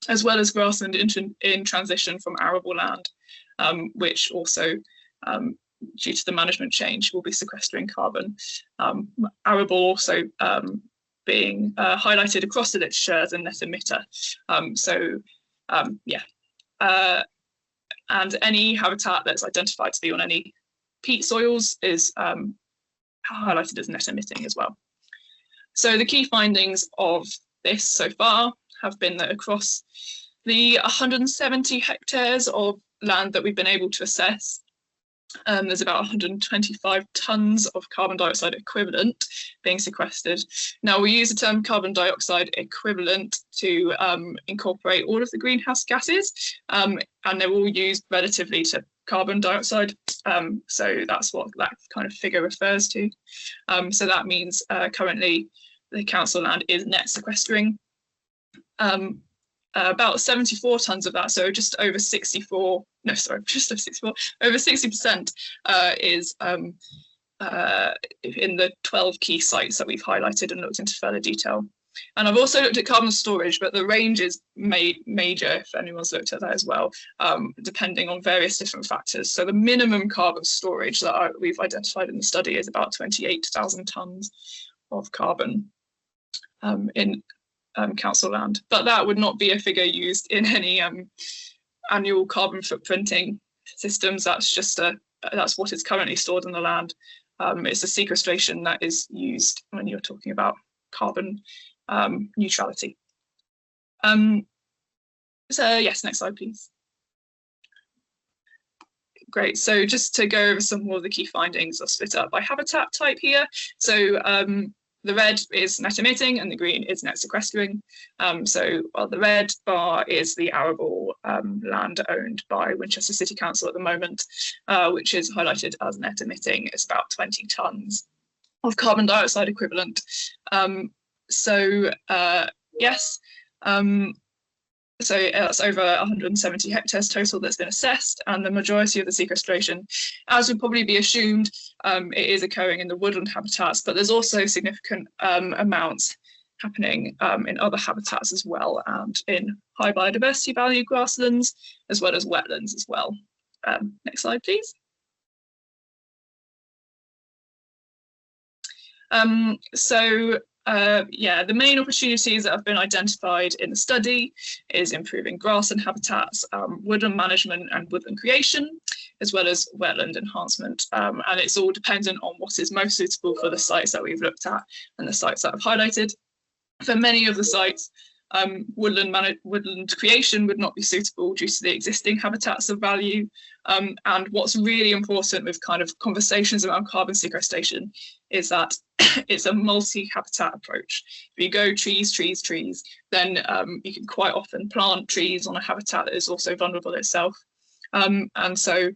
as well as grassland in transition from arable land, which also, due to the management change, will be sequestering carbon. Arable also being highlighted across the literature as a net emitter. And any habitat that's identified to be on any peat soils is highlighted as net emitting as well. So the key findings of this so far have been that across the 170 hectares of land that we've been able to assess, there's about 125 tons of carbon dioxide equivalent being sequestered. Now, we use the term carbon dioxide equivalent to incorporate all of the greenhouse gases, and they're all used relatively to carbon dioxide. So that's what that kind of figure refers to. So that means currently the council land is net sequestering about 74 tons of that, so just over 64, no, sorry, just over 64, over 60% is in the 12 key sites that we've highlighted and looked into further detail. And I've also looked at carbon storage, but the range is major if anyone's looked at that as well, depending on various different factors. So the minimum carbon storage that we've identified in the study is about 28,000 tons of carbon in council land, but that would not be a figure used in any annual carbon footprinting systems. That's just that's what is currently stored in the land. It's a sequestration that is used when you're talking about carbon neutrality. So yes, next slide, please. Great. So just to go over some more of the key findings, I'll split up by habitat type here. So the red is net emitting and the green is net sequestering. So the red bar is the arable land owned by Winchester City Council at the moment, which is highlighted as net emitting. It's about 20 tons of carbon dioxide equivalent. Yes, so that's over 170 hectares total that's been assessed, and the majority of the sequestration, as would probably be assumed, it is occurring in the woodland habitats, but there's also significant amounts happening in other habitats as well, and in high biodiversity value grasslands, as well as wetlands as well. Next slide, please. The main opportunities that have been identified in the study is improving grassland habitats, woodland management and woodland creation, as well as wetland enhancement. And it's all dependent on what is most suitable for the sites that we've looked at and the sites that I've highlighted. For many of the sites, woodland creation would not be suitable due to the existing habitats of value. And what's really important with kind of conversations around carbon sequestration is that it's a multi-habitat approach. If you go trees, trees, trees, then you can quite often plant trees on a habitat that is also vulnerable itself. And so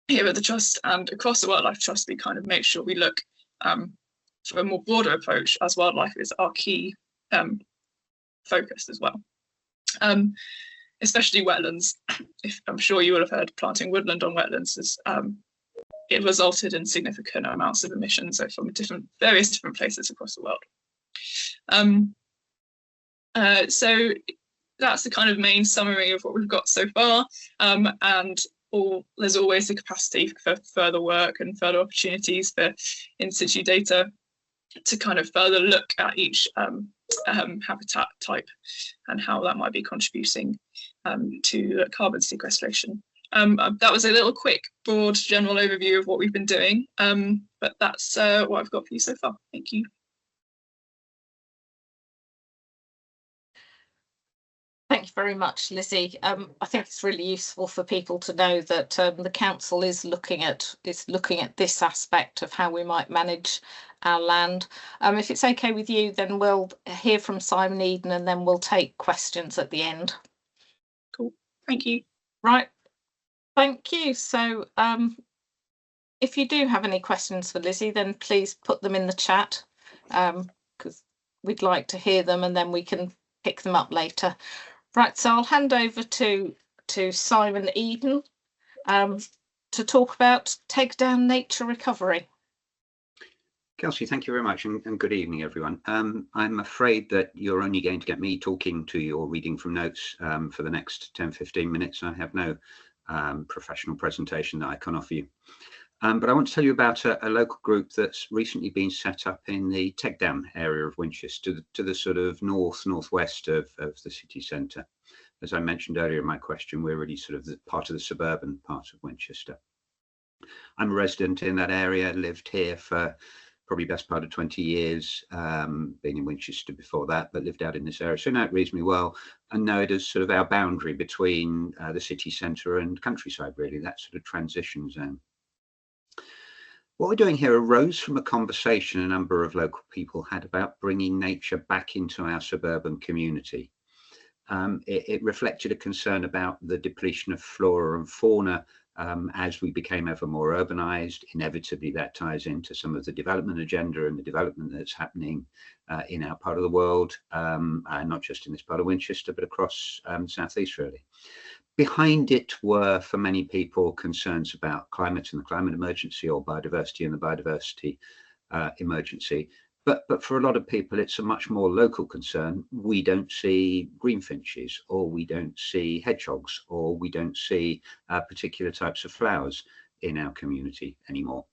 here at the Trust and across the Wildlife Trust, we kind of make sure we look for a more broader approach, as wildlife is our key focus as well. Especially wetlands. I'm sure you will have heard planting woodland on wetlands is it resulted in significant amounts of emissions from various different places across the world. So that's the kind of main summary of what we've got so far, and there's always the capacity for further work and further opportunities for in situ data to kind of further look at each habitat type and how that might be contributing to carbon sequestration. That was a little quick, broad, general overview of what we've been doing, but that's what I've got for you so far. Thank you. Thank Thank you very much, Lizzie. I think it's really useful for people to know that the council is looking at this aspect of how we might manage our land. If it's okay with you, then we'll hear from Simon Eden and then we'll take questions at the end. Cool. Thank you. Right. Thank you. So if you do have any questions for Lizzie, then please put them in the chat, because we'd like to hear them and then we can pick them up later. Right, so I'll hand over to Simon Eden to talk about take down nature recovery. Kelsey, thank you very much, and good evening, everyone. I'm afraid that you're only going to get me talking to you or reading from notes for the next 10-15 minutes. I have no professional presentation that I can offer you. But I want to tell you about a local group that's recently been set up in the Tegdown area of Winchester, to the sort of northwest of the city centre. As I mentioned earlier in my question, we're really sort of part of the suburban part of Winchester. I'm a resident in that area, lived here for probably best part of 20 years, been in Winchester before that, but lived out in this area, so know it reasonably well, and know it as sort of our boundary between the city centre and countryside, really, that sort of transition zone. What we're doing here arose from a conversation a number of local people had about bringing nature back into our suburban community. It reflected a concern about the depletion of flora and fauna as we became ever more urbanised. Inevitably, that ties into some of the development agenda and the development that's happening in our part of the world, not just in this part of Winchester, but across the southeast, really. Behind it were, for many people, concerns about climate and the climate emergency, or biodiversity and the biodiversity emergency. But for a lot of people, it's a much more local concern. We don't see greenfinches, or we don't see hedgehogs, or we don't see particular types of flowers in our community anymore.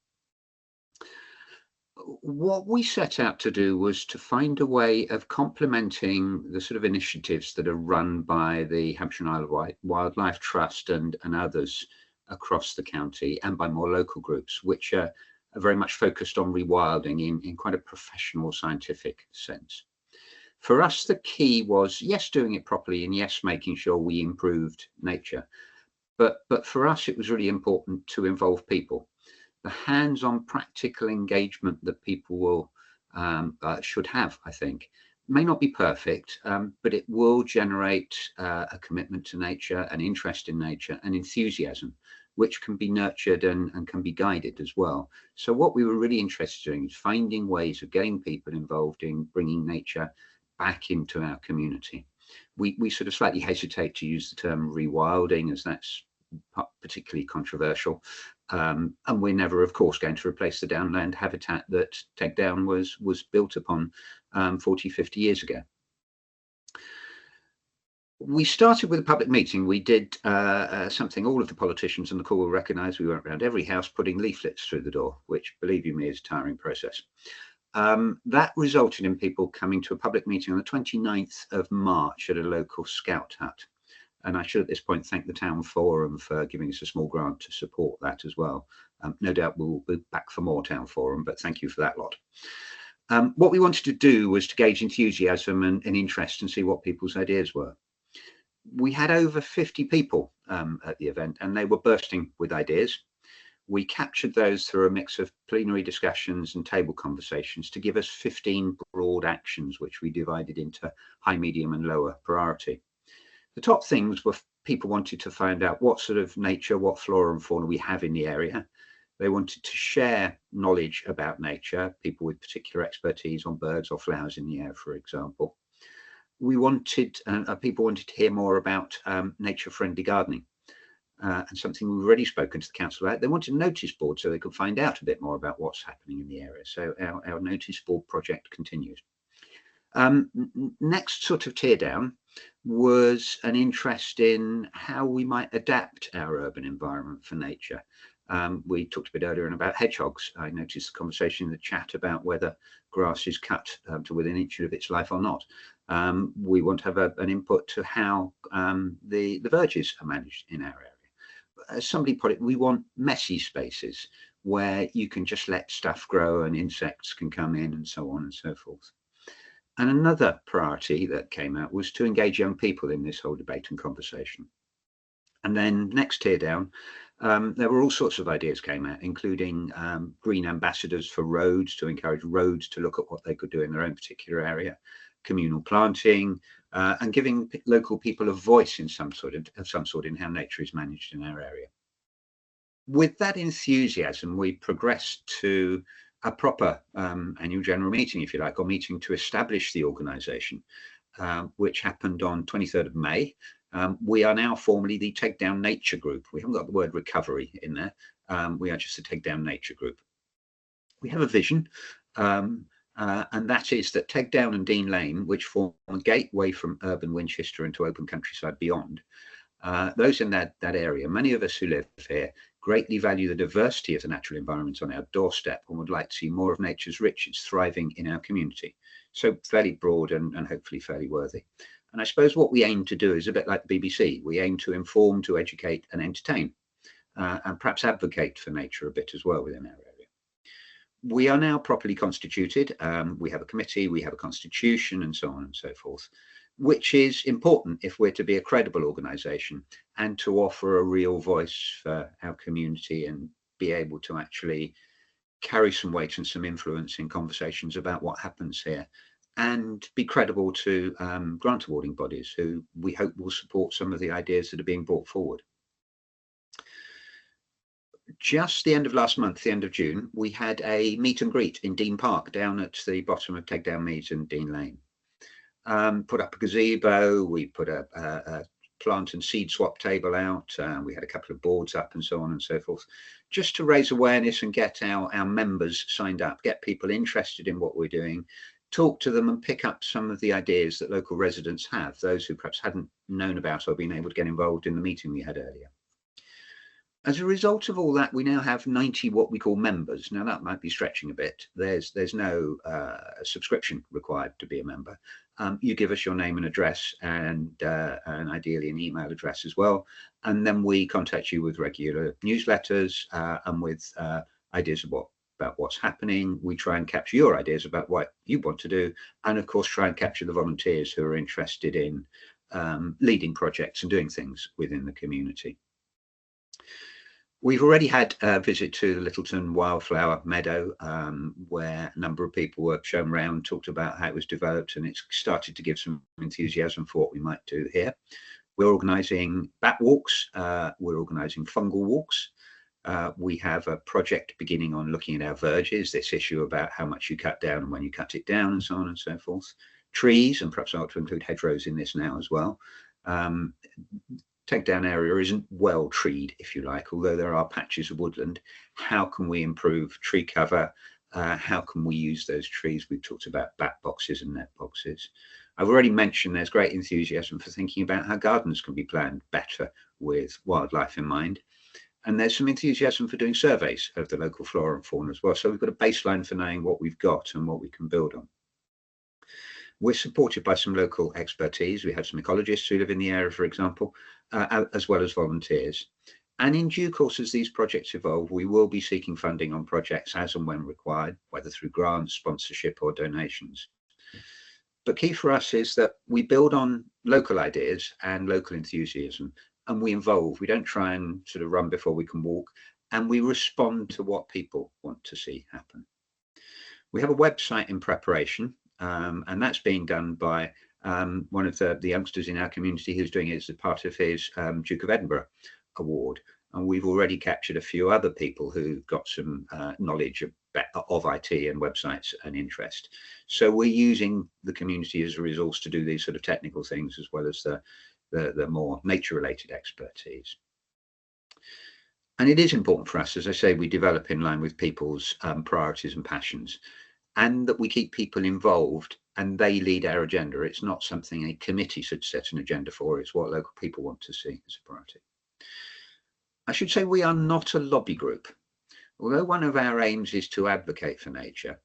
What we set out to do was to find a way of complementing the sort of initiatives that are run by the Hampshire and Isle of Wildlife Trust and others across the county, and by more local groups, which are very much focused on rewilding in quite a professional scientific sense. For us, the key was, yes, doing it properly, and yes, making sure we improved nature. But for us, it was really important to involve people. The hands-on practical engagement that people will should have, I think, may not be perfect, but it will generate a commitment to nature, an interest in nature, an enthusiasm, which can be nurtured and can be guided as well. So what we were really interested in is finding ways of getting people involved in bringing nature back into our community. We sort of slightly hesitate to use the term rewilding, as that's particularly controversial. And we're never, of course, going to replace the downland habitat that Tegdown was built upon 40, 50 years ago. We started with a public meeting. We did something all of the politicians on the call will recognise. We went around every house putting leaflets through the door, which, believe you me, is a tiring process. That resulted in people coming to a public meeting on the 29th of March at a local scout hut. And I should at this point thank the Town Forum for giving us a small grant to support that as well. No doubt we'll be back for more Town Forum, but thank you for that lot. What we wanted to do was to gauge enthusiasm and interest and see what people's ideas were. We had over 50 people at the event, and they were bursting with ideas. We captured those through a mix of plenary discussions and table conversations to give us 15 broad actions, which we divided into high, medium and lower priority. The top things were people wanted to find out what sort of nature, what flora and fauna we have in the area. They wanted to share knowledge about nature, people with particular expertise on birds or flowers in the air, for example. We wanted, people wanted to hear more about nature-friendly gardening, and something we've already spoken to the council about. They wanted a notice board so they could find out a bit more about what's happening in the area. So our notice board project continues. Next sort of tear down was an interest in how we might adapt our urban environment for nature. We talked a bit earlier about hedgehogs. I noticed the conversation in the chat about whether grass is cut to within an inch of its life or not. We want to have an input to how the verges are managed in our area. As somebody put it, we want messy spaces where you can just let stuff grow and insects can come in and so on and so forth. And another priority that came out was to engage young people in this whole debate and conversation. And then next tier down, there were all sorts of ideas came out, including green ambassadors for roads, to encourage roads to look at what they could do in their own particular area, communal planting, and giving local people a voice in some sort in how nature is managed in our area. With that enthusiasm, we progressed to a proper annual general meeting, if you like, or meeting to establish the organisation, which happened on 23rd of May. We are now formally the Take Down Nature Group. We haven't got the word recovery in there. We are just the Take Down Nature Group. We have a vision, and that is that Take Down and Dean Lane, which form a gateway from urban Winchester into open countryside beyond, those in that area, many of us who live here, greatly value the diversity of the natural environment on our doorstep and would like to see more of nature's riches thriving in our community. So fairly broad and hopefully fairly worthy. And I suppose what we aim to do is a bit like the BBC. We aim to inform, to educate and entertain, and perhaps advocate for nature a bit as well within our area. We are now properly constituted. We have a committee, we have a constitution and so on and so forth, which is important if we're to be a credible organisation and to offer a real voice for our community and be able to actually carry some weight and some influence in conversations about what happens here, and be credible to grant awarding bodies who we hope will support some of the ideas that are being brought forward. Just the end of last month, the end of June, we had a meet and greet in Dean Park down at the bottom of Take Down Meads and Dean Lane. Put up a gazebo, we put a plant and seed swap table out, we had a couple of boards up and so on and so forth, just to raise awareness and get our members signed up, get people interested in what we're doing, talk to them and pick up some of the ideas that local residents have, those who perhaps hadn't known about or been able to get involved in the meeting we had earlier. As a result of all that, we now have 90 what we call members. Now that might be stretching a bit. There's no subscription required to be a member. You give us your name and address and ideally an email address as well. And then we contact you with regular newsletters and with ideas about what's happening. We try and capture your ideas about what you want to do. And of course, try and capture the volunteers who are interested in leading projects and doing things within the community. We've already had a visit to the Littleton Wildflower Meadow, where a number of people were shown around, talked about how it was developed, and it's started to give some enthusiasm for what we might do here. We're organising bat walks, we're organising fungal walks. We have a project beginning on looking at our verges, this issue about how much you cut down and when you cut it down and so on and so forth. Trees, and perhaps I ought to include hedgerows in this now as well. Take Down area isn't well treed, if you like, although there are patches of woodland. How can we improve tree cover? How can we use those trees? We've talked about bat boxes and net boxes. I've already mentioned there's great enthusiasm for thinking about how gardens can be planned better with wildlife in mind. And there's some enthusiasm for doing surveys of the local flora and fauna as well. So we've got a baseline for knowing what we've got and what we can build on. We're supported by some local expertise. We have some ecologists who live in the area, for example, as well as volunteers. And in due course, as these projects evolve, we will be seeking funding on projects as and when required, whether through grants, sponsorship or donations. But key for us is that we build on local ideas and local enthusiasm, and we involve. We don't try and sort of run before we can walk, and we respond to what people want to see happen. We have a website in preparation. And that's being done by one of the youngsters in our community who's doing it as a part of his Duke of Edinburgh award. And we've already captured a few other people who've got some knowledge of IT and websites and interest. So we're using the community as a resource to do these sort of technical things as well as the more nature-related expertise. And it is important for us, as I say, we develop in line with people's priorities and passions, and that we keep people involved and they lead our agenda. It's not something a committee should set an agenda for, it's what local people want to see as a priority. I should say we are not a lobby group. Although one of our aims is to advocate for nature,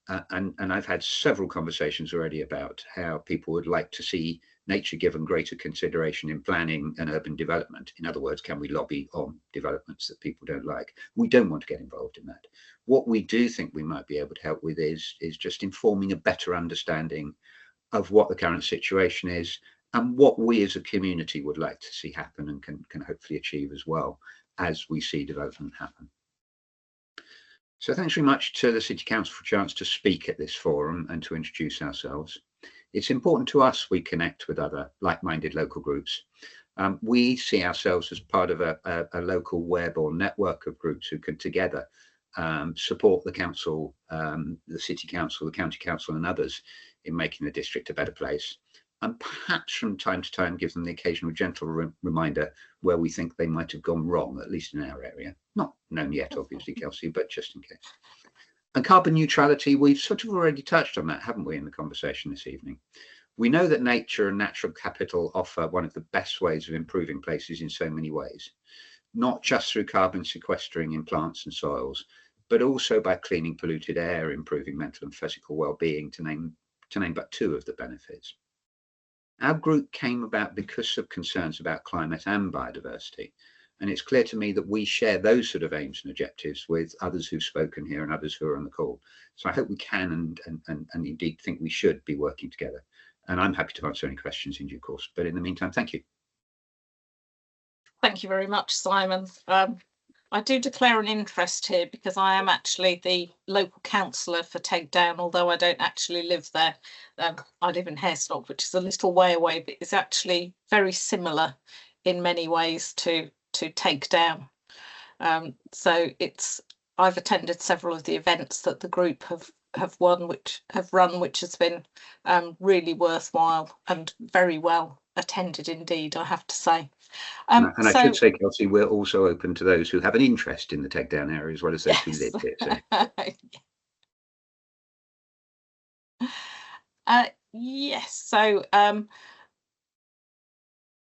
and I've had several conversations already about how people would like to see nature given greater consideration in planning and urban development? In other words, can we lobby on developments that people don't like? We don't want to get involved in that. What we do think we might be able to help with is just informing a better understanding of what the current situation is and what we as a community would like to see happen and can hopefully achieve as well as we see development happen. So thanks very much to the City Council for a chance to speak at this forum and to introduce ourselves. It's important to us we connect with other like-minded local groups. We see ourselves as part of a local web or network of groups who can together support the council, the City Council, the County Council and others in making the district a better place. And perhaps from time to time give them the occasional gentle reminder where we think they might have gone wrong, at least in our area. Not known yet, obviously, Kelsey, but just in case. And carbon neutrality, we've sort of already touched on that, haven't we, in the conversation this evening? We know that nature and natural capital offer one of the best ways of improving places in so many ways, not just through carbon sequestering in plants and soils, but also by cleaning polluted air, improving mental and physical well-being, to name but two of the benefits. Our group came about because of concerns about climate and biodiversity. And it's clear to me that we share those sort of aims and objectives with others who've spoken here and others who are on the call. So I hope we can and indeed think we should be working together. And I'm happy to answer any questions in due course. But in the meantime, thank you. Thank you very much, Simon. I do declare an interest here because I am actually the local councillor for Takedown, although I don't actually live there. I live in Harestock, which is a little way away, but it's actually very similar in many ways to Takedown. So I've attended several of the events that the group have run, which has been really worthwhile and very well attended indeed, I have to say. And I should say, Kelsey, we're also open to those who have an interest in the Takedown area as well as those who live here. So. Yes, so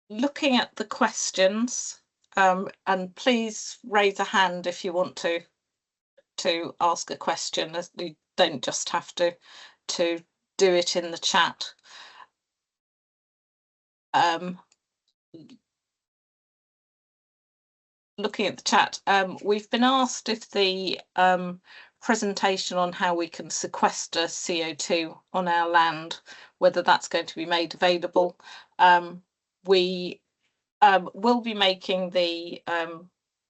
looking at the questions, and please raise a hand if you want to ask a question. You don't just have to do it in the chat. Looking at the chat, we've been asked if the presentation on how we can sequester CO2 on our land, whether that's going to be made available. We will be making the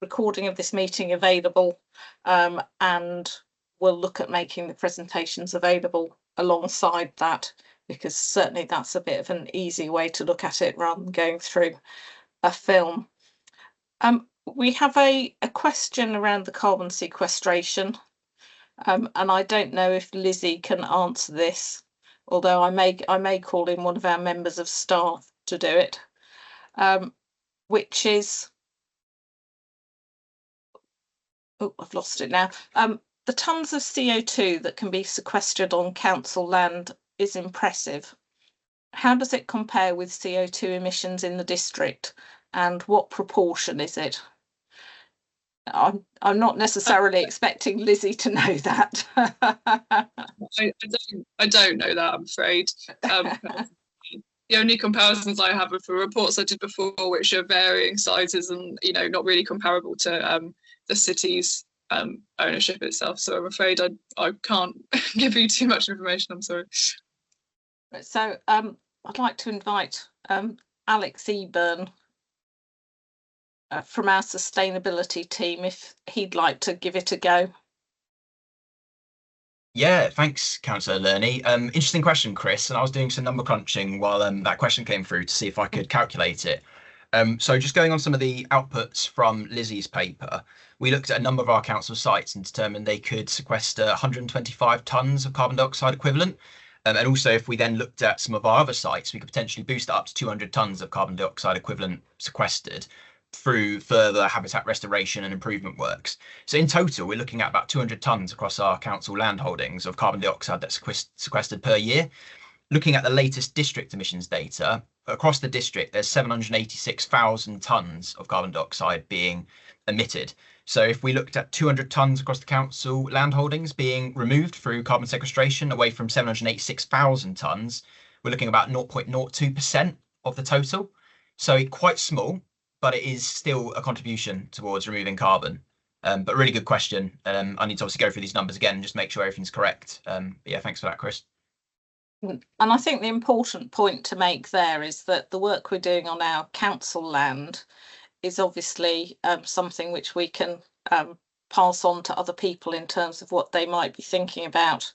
recording of this meeting available, and we'll look at making the presentations available alongside that, because certainly that's a bit of an easy way to look at it rather than going through a film. We have a question around the carbon sequestration, and I don't know if Lizzie can answer this, although I may call in one of our members of staff to do it, which is, oh, I've lost it now. The tonnes of CO2 that can be sequestered on council land is impressive. How does it compare with CO2 emissions in the district, and what proportion is it? I'm not necessarily expecting Lizzie to know that. I don't know that, I'm afraid. The only comparisons I have are for reports I did before, which are varying sizes and not really comparable to the city's ownership itself. So I'm afraid I can't give you too much information. I'm sorry. So I'd like to invite Alex Eburn from our sustainability team, if he'd like to give it a go. Yeah, thanks, Councillor Lerney. Interesting question, Chris. And I was doing some number crunching while that question came through to see if I could calculate it. So just going on some of the outputs from Lizzie's paper, we looked at a number of our council sites and determined they could sequester 125 tonnes of carbon dioxide equivalent. And also, if we then looked at some of our other sites, we could potentially boost it up to 200 tonnes of carbon dioxide equivalent sequestered through further habitat restoration and improvement works. So in total, we're looking at about 200 tonnes across our council land holdings of carbon dioxide that's sequestered per year. Looking at the latest district emissions data, across the district, there's 786,000 tonnes of carbon dioxide being emitted. So if we looked at 200 tonnes across the council land holdings being removed through carbon sequestration away from 786,000 tonnes, we're looking about 0.02% of the total. So quite small, but it is still a contribution towards removing carbon. But really good question. I need to obviously go through these numbers again and just make sure everything's correct. But yeah, thanks for that, Chris. And I think the important point to make there is that the work we're doing on our council land is obviously something which we can pass on to other people in terms of what they might be thinking about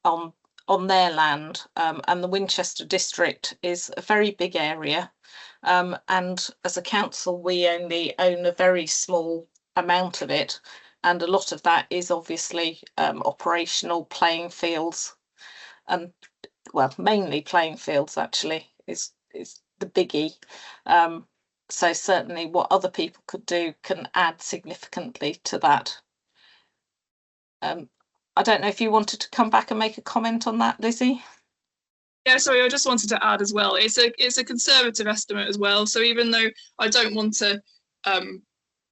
on their land. And the Winchester district is a very big area. And as a council, we only own a very small amount of it. And a lot of that is obviously operational playing fields, and well, mainly playing fields actually is the biggie. So certainly what other people could do can add significantly to that. I don't know if you wanted to come back and make a comment on that, Lizzie. Yeah, sorry, I just wanted to add as well. It's a conservative estimate as well. So even though I don't want to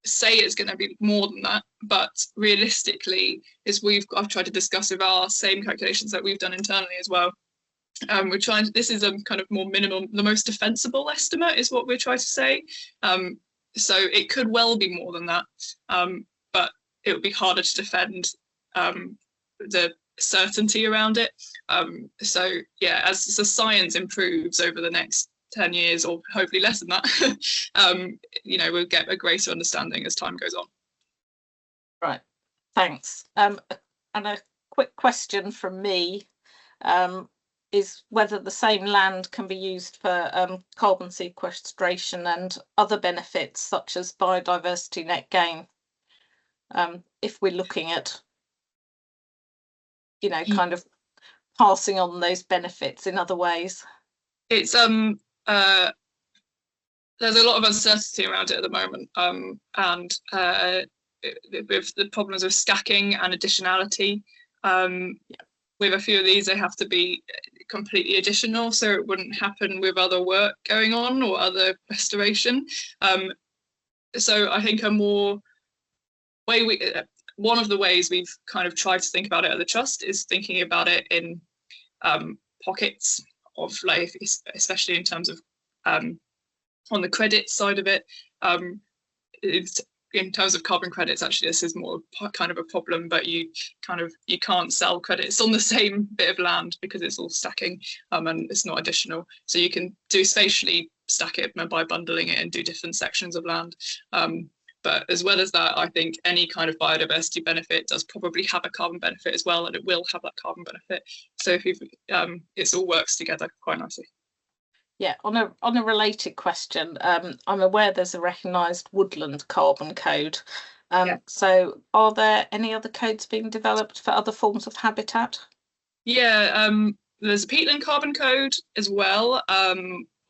say it's going to be more than that, but realistically, I've tried to discuss with our same calculations that we've done internally as well. We're trying. This is a kind of more minimum, the most defensible estimate is what we're trying to say. So it could well be more than that, but it would be harder to defend the certainty around it. So yeah, as the science improves over the next 10 years, or hopefully less than that, we'll get a greater understanding as time goes on. Right, thanks. And a quick question from me is whether the same land can be used for carbon sequestration and other benefits such as biodiversity net gain, if we're looking at kind of passing on those benefits in other ways. It's there's a lot of uncertainty around it at the moment, and with the problems with stacking and additionality. With a few of these, they have to be completely additional, so it wouldn't happen with other work going on or other restoration. So I think one of the ways we've kind of tried to think about it at the Trust is thinking about it in pockets of life, especially in terms of on the credit side of it. In terms of carbon credits, actually, this is more kind of a problem, but you can't sell credits on the same bit of land because it's all stacking, and it's not additional. So you can do spatially stack it by bundling it and do different sections of land. But as well as that, I think any kind of biodiversity benefit does probably have a carbon benefit as well, and it will have that carbon benefit. So if it all works together quite nicely. Yeah, on a related question, I'm aware there's a recognised woodland carbon code. So are there any other codes being developed for other forms of habitat? Yeah, there's a peatland carbon code as well,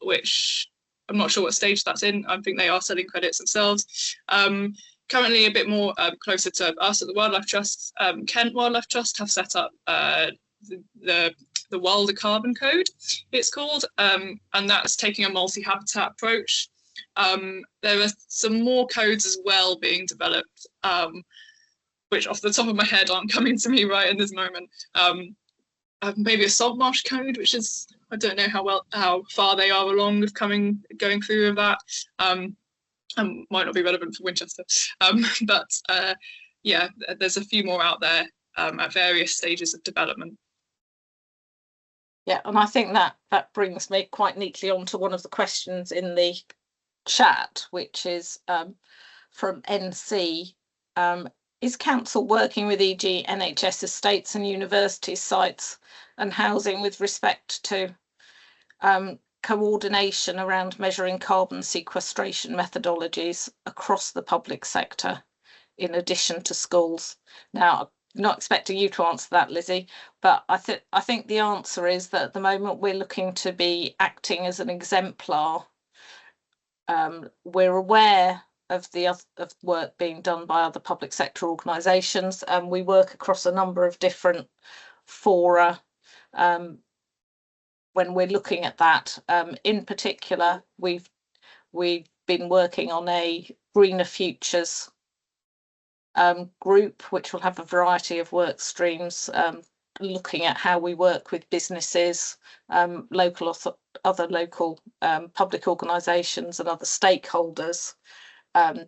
which I'm not sure what stage that's in. I think they are selling credits themselves. Currently a bit more closer to us at the Wildlife Trust, Kent Wildlife Trust have set up the Wilder Carbon Code, it's called, and that's taking a multi-habitat approach. There are some more codes as well being developed, which off the top of my head aren't coming to me right in this moment. Maybe a salt marsh code, which is, I don't know how far they are along with going through with that. And might not be relevant for Winchester, but yeah, there's a few more out there at various stages of development. Yeah, and I think that brings me quite neatly onto one of the questions in the chat, which is from NC. Is council working with e.g. NHS estates and university sites and housing with respect to coordination around measuring carbon sequestration methodologies across the public sector in addition to schools? Now, I'm not expecting you to answer that, Lizzie, but I think the answer is that at the moment we're looking to be acting as an exemplar. We're aware of work being done by other public sector organisations, and we work across a number of different fora when we're looking at that. In particular, we've been working on a Greener Futures group, which will have a variety of work streams looking at how we work with businesses, other local public organisations and other stakeholders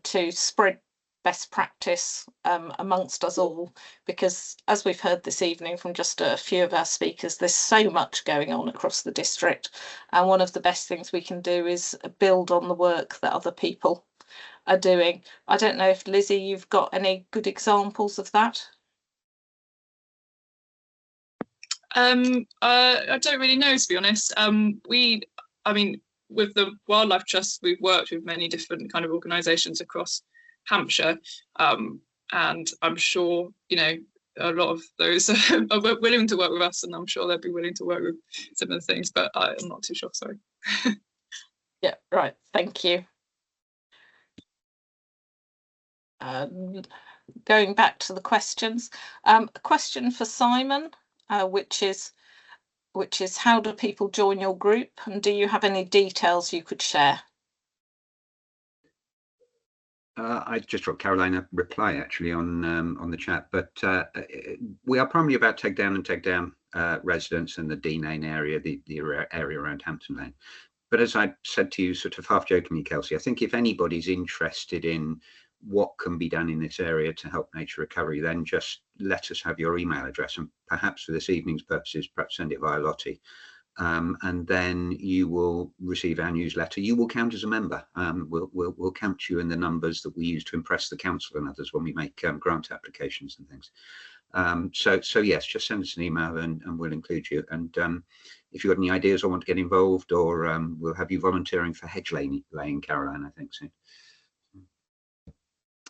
to spread best practice amongst us all, because as we've heard this evening from just a few of our speakers, there's so much going on across the district, and one of the best things we can do is build on the work that other people are doing. I don't know if Lizzie, you've got any good examples of that? I don't really know, to be honest. I mean, with the Wildlife Trust, we've worked with many different kind of organisations across Hampshire, and I'm sure, you know, a lot of those are willing to work with us, and I'm sure they'll be willing to work with some of the things, but I'm not too sure, sorry. Yeah, right, thank you. Going back to the questions, a question for Simon, which is how do people join your group, and do you have any details you could share? I just dropped Caroline a reply actually on the chat, but we are primarily about take down residents and the D Lane area, the area around Hampton Lane. But as I said to you, sort of half jokingly, Kelsey, I think if anybody's interested in what can be done in this area to help nature recovery, then just let us have your email address, and perhaps for this evening's purposes, perhaps send it via Lottie. And then you will receive our newsletter. You will count as a member. We'll count you in the numbers that we use to impress the council and others when we make grant applications and things. So yes, just send us an email and we'll include you. And if you've got any ideas or want to get involved, or we'll have you volunteering for hedge laying, Caroline, I think so.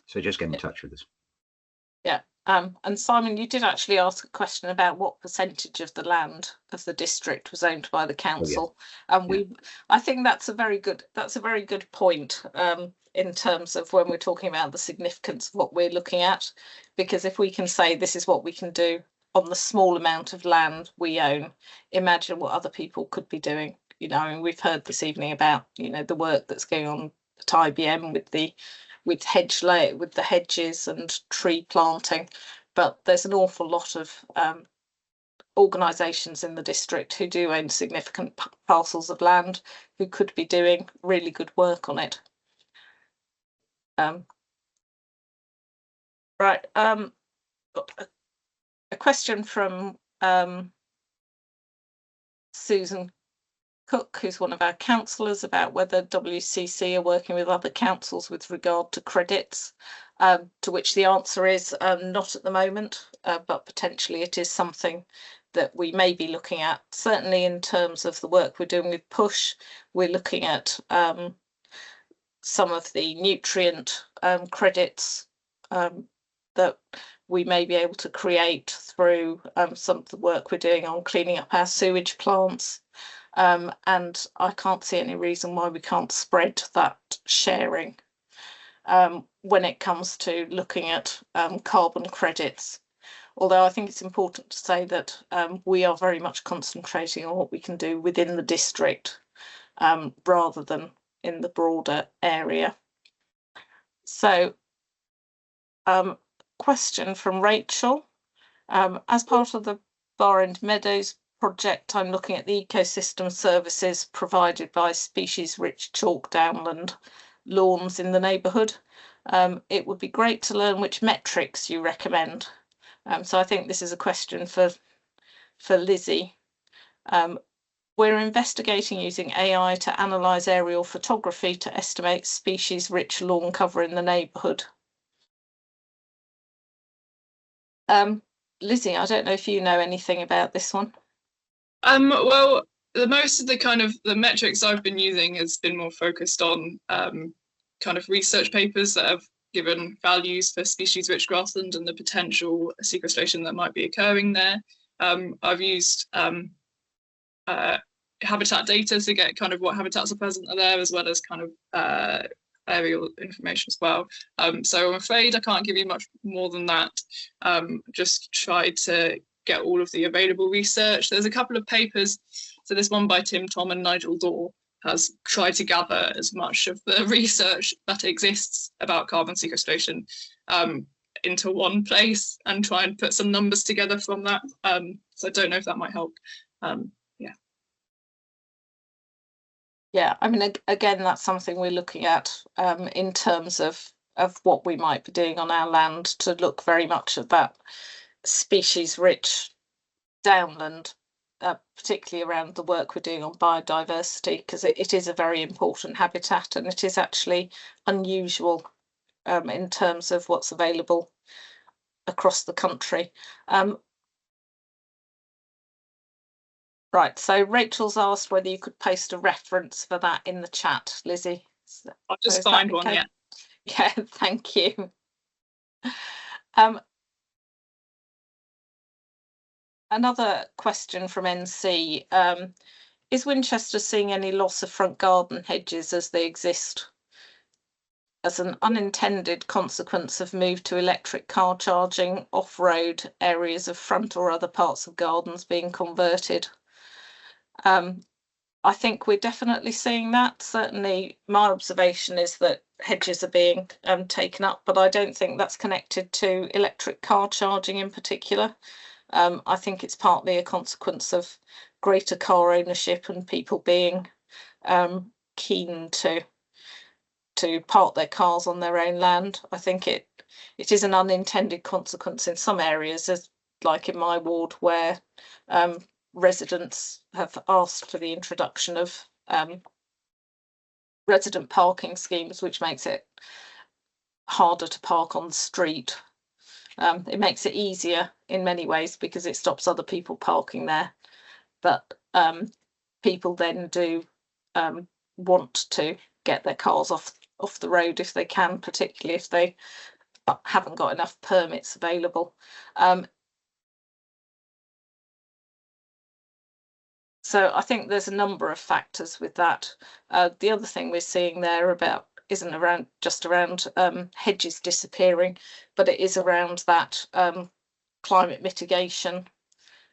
So just get in touch with us. Yeah. And Simon, you did actually ask a question about what percentage of the land of the district was owned by the council, and I think that's a very good point in terms of when we're talking about the significance of what we're looking at, because if we can say this is what we can do on the small amount of land we own, imagine what other people could be doing. You know, and we've heard this evening about, you know, the work that's going on at IBM with the hedges and tree planting, but there's an awful lot of organisations in the district who do own significant parcels of land who could be doing really good work on it. Right, a question from Susan Cook, who's one of our councillors, about whether WCC are working with other councils with regard to credits, to which the answer is not at the moment, but potentially it is something that we may be looking at. Certainly in terms of the work we're doing with PUSH, we're looking at some of the nutrient credits that we may be able to create through some of the work we're doing on cleaning up our sewage plants. And I can't see any reason why we can't spread that sharing when it comes to looking at carbon credits. Although I think it's important to say that we are very much concentrating on what we can do within the district rather than in the broader area. So, question from Rachel. As part of the Bar End Meadows project, I'm looking at the ecosystem services provided by species-rich chalk downland lawns in the neighbourhood. It would be great to learn which metrics you recommend. So I think this is a question for Lizzie. We're investigating using AI to analyse aerial photography to estimate species-rich lawn cover in the neighbourhood. Lizzie, I don't know if you know anything about this one. Well, most of the metrics I've been using has been more focused on kind of research papers that have given values for species-rich grassland and the potential sequestration that might be occurring there. I've used habitat data to get kind of what habitats are present there, as well as kind of aerial information as well. So I'm afraid I can't give you much more than that. Just tried to get all of the available research. There's a couple of papers. So this one by Tim Tom and Nigel Daw has tried to gather as much of the research that exists about carbon sequestration into one place and try and put some numbers together from that. So I don't know if that might help. Yeah, I mean, again, that's something we're looking at in terms of what we might be doing on our land, to look very much at that species-rich downland, particularly around the work we're doing on biodiversity, because it is a very important habitat, and it is actually unusual in terms of what's available across the country. Right, so Rachel's asked whether you could post a reference for that in the chat, Lizzie. I'll just find one, yeah. Yeah, thank you. Another question from NC. Is Winchester seeing any loss of front garden hedges as they exist as an unintended consequence of move to electric car charging, off-road areas of front or other parts of gardens being converted? I think we're definitely seeing that. Certainly my observation is that hedges are being taken up, but I don't think that's connected to electric car charging in particular. I think it's partly a consequence of greater car ownership and people being keen to park their cars on their own land. I think it is an unintended consequence in some areas, as like in my ward, where residents have asked for the introduction of resident parking schemes, which makes it harder to park on the street. It makes it easier in many ways because it stops other people parking there, but people then do want to get their cars off the road if they can, particularly if they haven't got enough permits available. So I think there's a number of factors with that. The other thing we're seeing there isn't just around hedges disappearing, but it is around that climate mitigation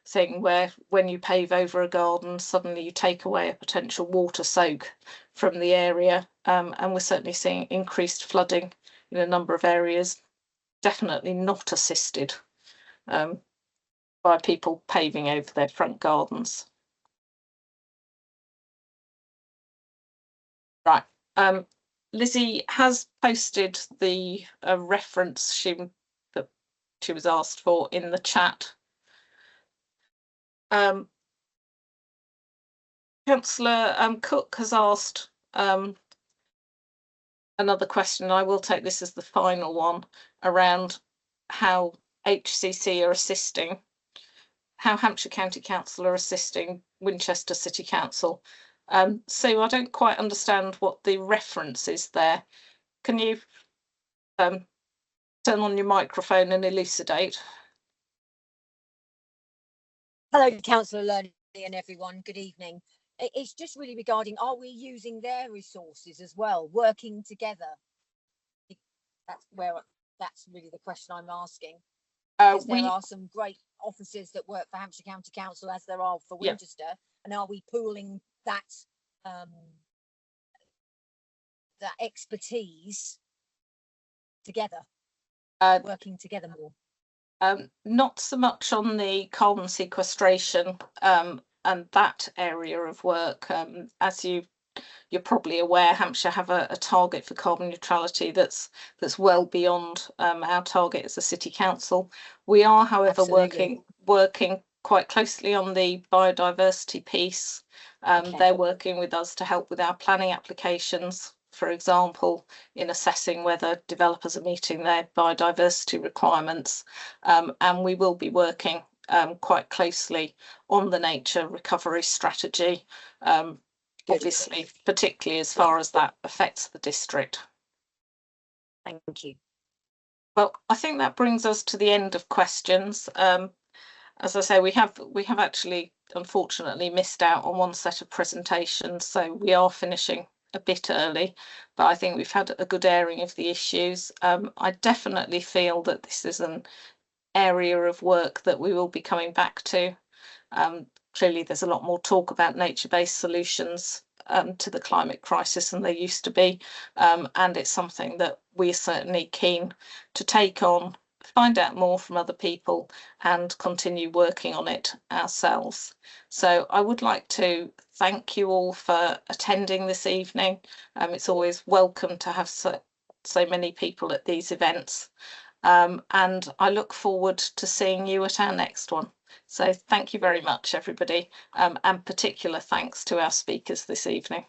thing, where when you pave over a garden, suddenly you take away a potential water soak from the area, and we're certainly seeing increased flooding in a number of areas, definitely not assisted by people paving over their front gardens. Right. Lizzie has posted the reference that she was asked for in the chat. Councillor Cook has asked another question. I will take this as the final one, around how HCC are assisting, how Hampshire County Council are assisting Winchester City Council. So I don't quite understand what the reference is there. Can you turn on your microphone and elucidate? Hello, Councillor Learning and everyone. Good evening. It's just really regarding, are we using their resources as well, working together? That's really the question I'm asking. Because there are some great officers that work for Hampshire County Council, as there are for Winchester, and are we pooling that that expertise together, working together more? Not so much on the carbon sequestration and that area of work. As you're probably aware, Hampshire have a target for carbon neutrality that's well beyond our target as a city council. We are, however, working quite closely on the biodiversity piece. They're working with us to help with our planning applications, for example, in assessing whether developers are meeting their biodiversity requirements, and we will be working quite closely on the nature recovery strategy, obviously, particularly as far as that affects the district. Thank you. Well, I think that brings us to the end of questions. As I say, we have actually unfortunately missed out on one set of presentations, so we are finishing a bit early, but I think we've had a good airing of the issues. I definitely feel that this is an area of work that we will be coming back to. Clearly there's a lot more talk about nature-based solutions to the climate crisis than there used to be, and it's something that we're certainly keen to take on find out more from other people and continue working on it ourselves. So I would like to thank you all for attending this evening. It's always welcome to have so many people at these events. And I look forward to seeing you at our next one. So thank you very much, everybody, and particular thanks to our speakers this evening.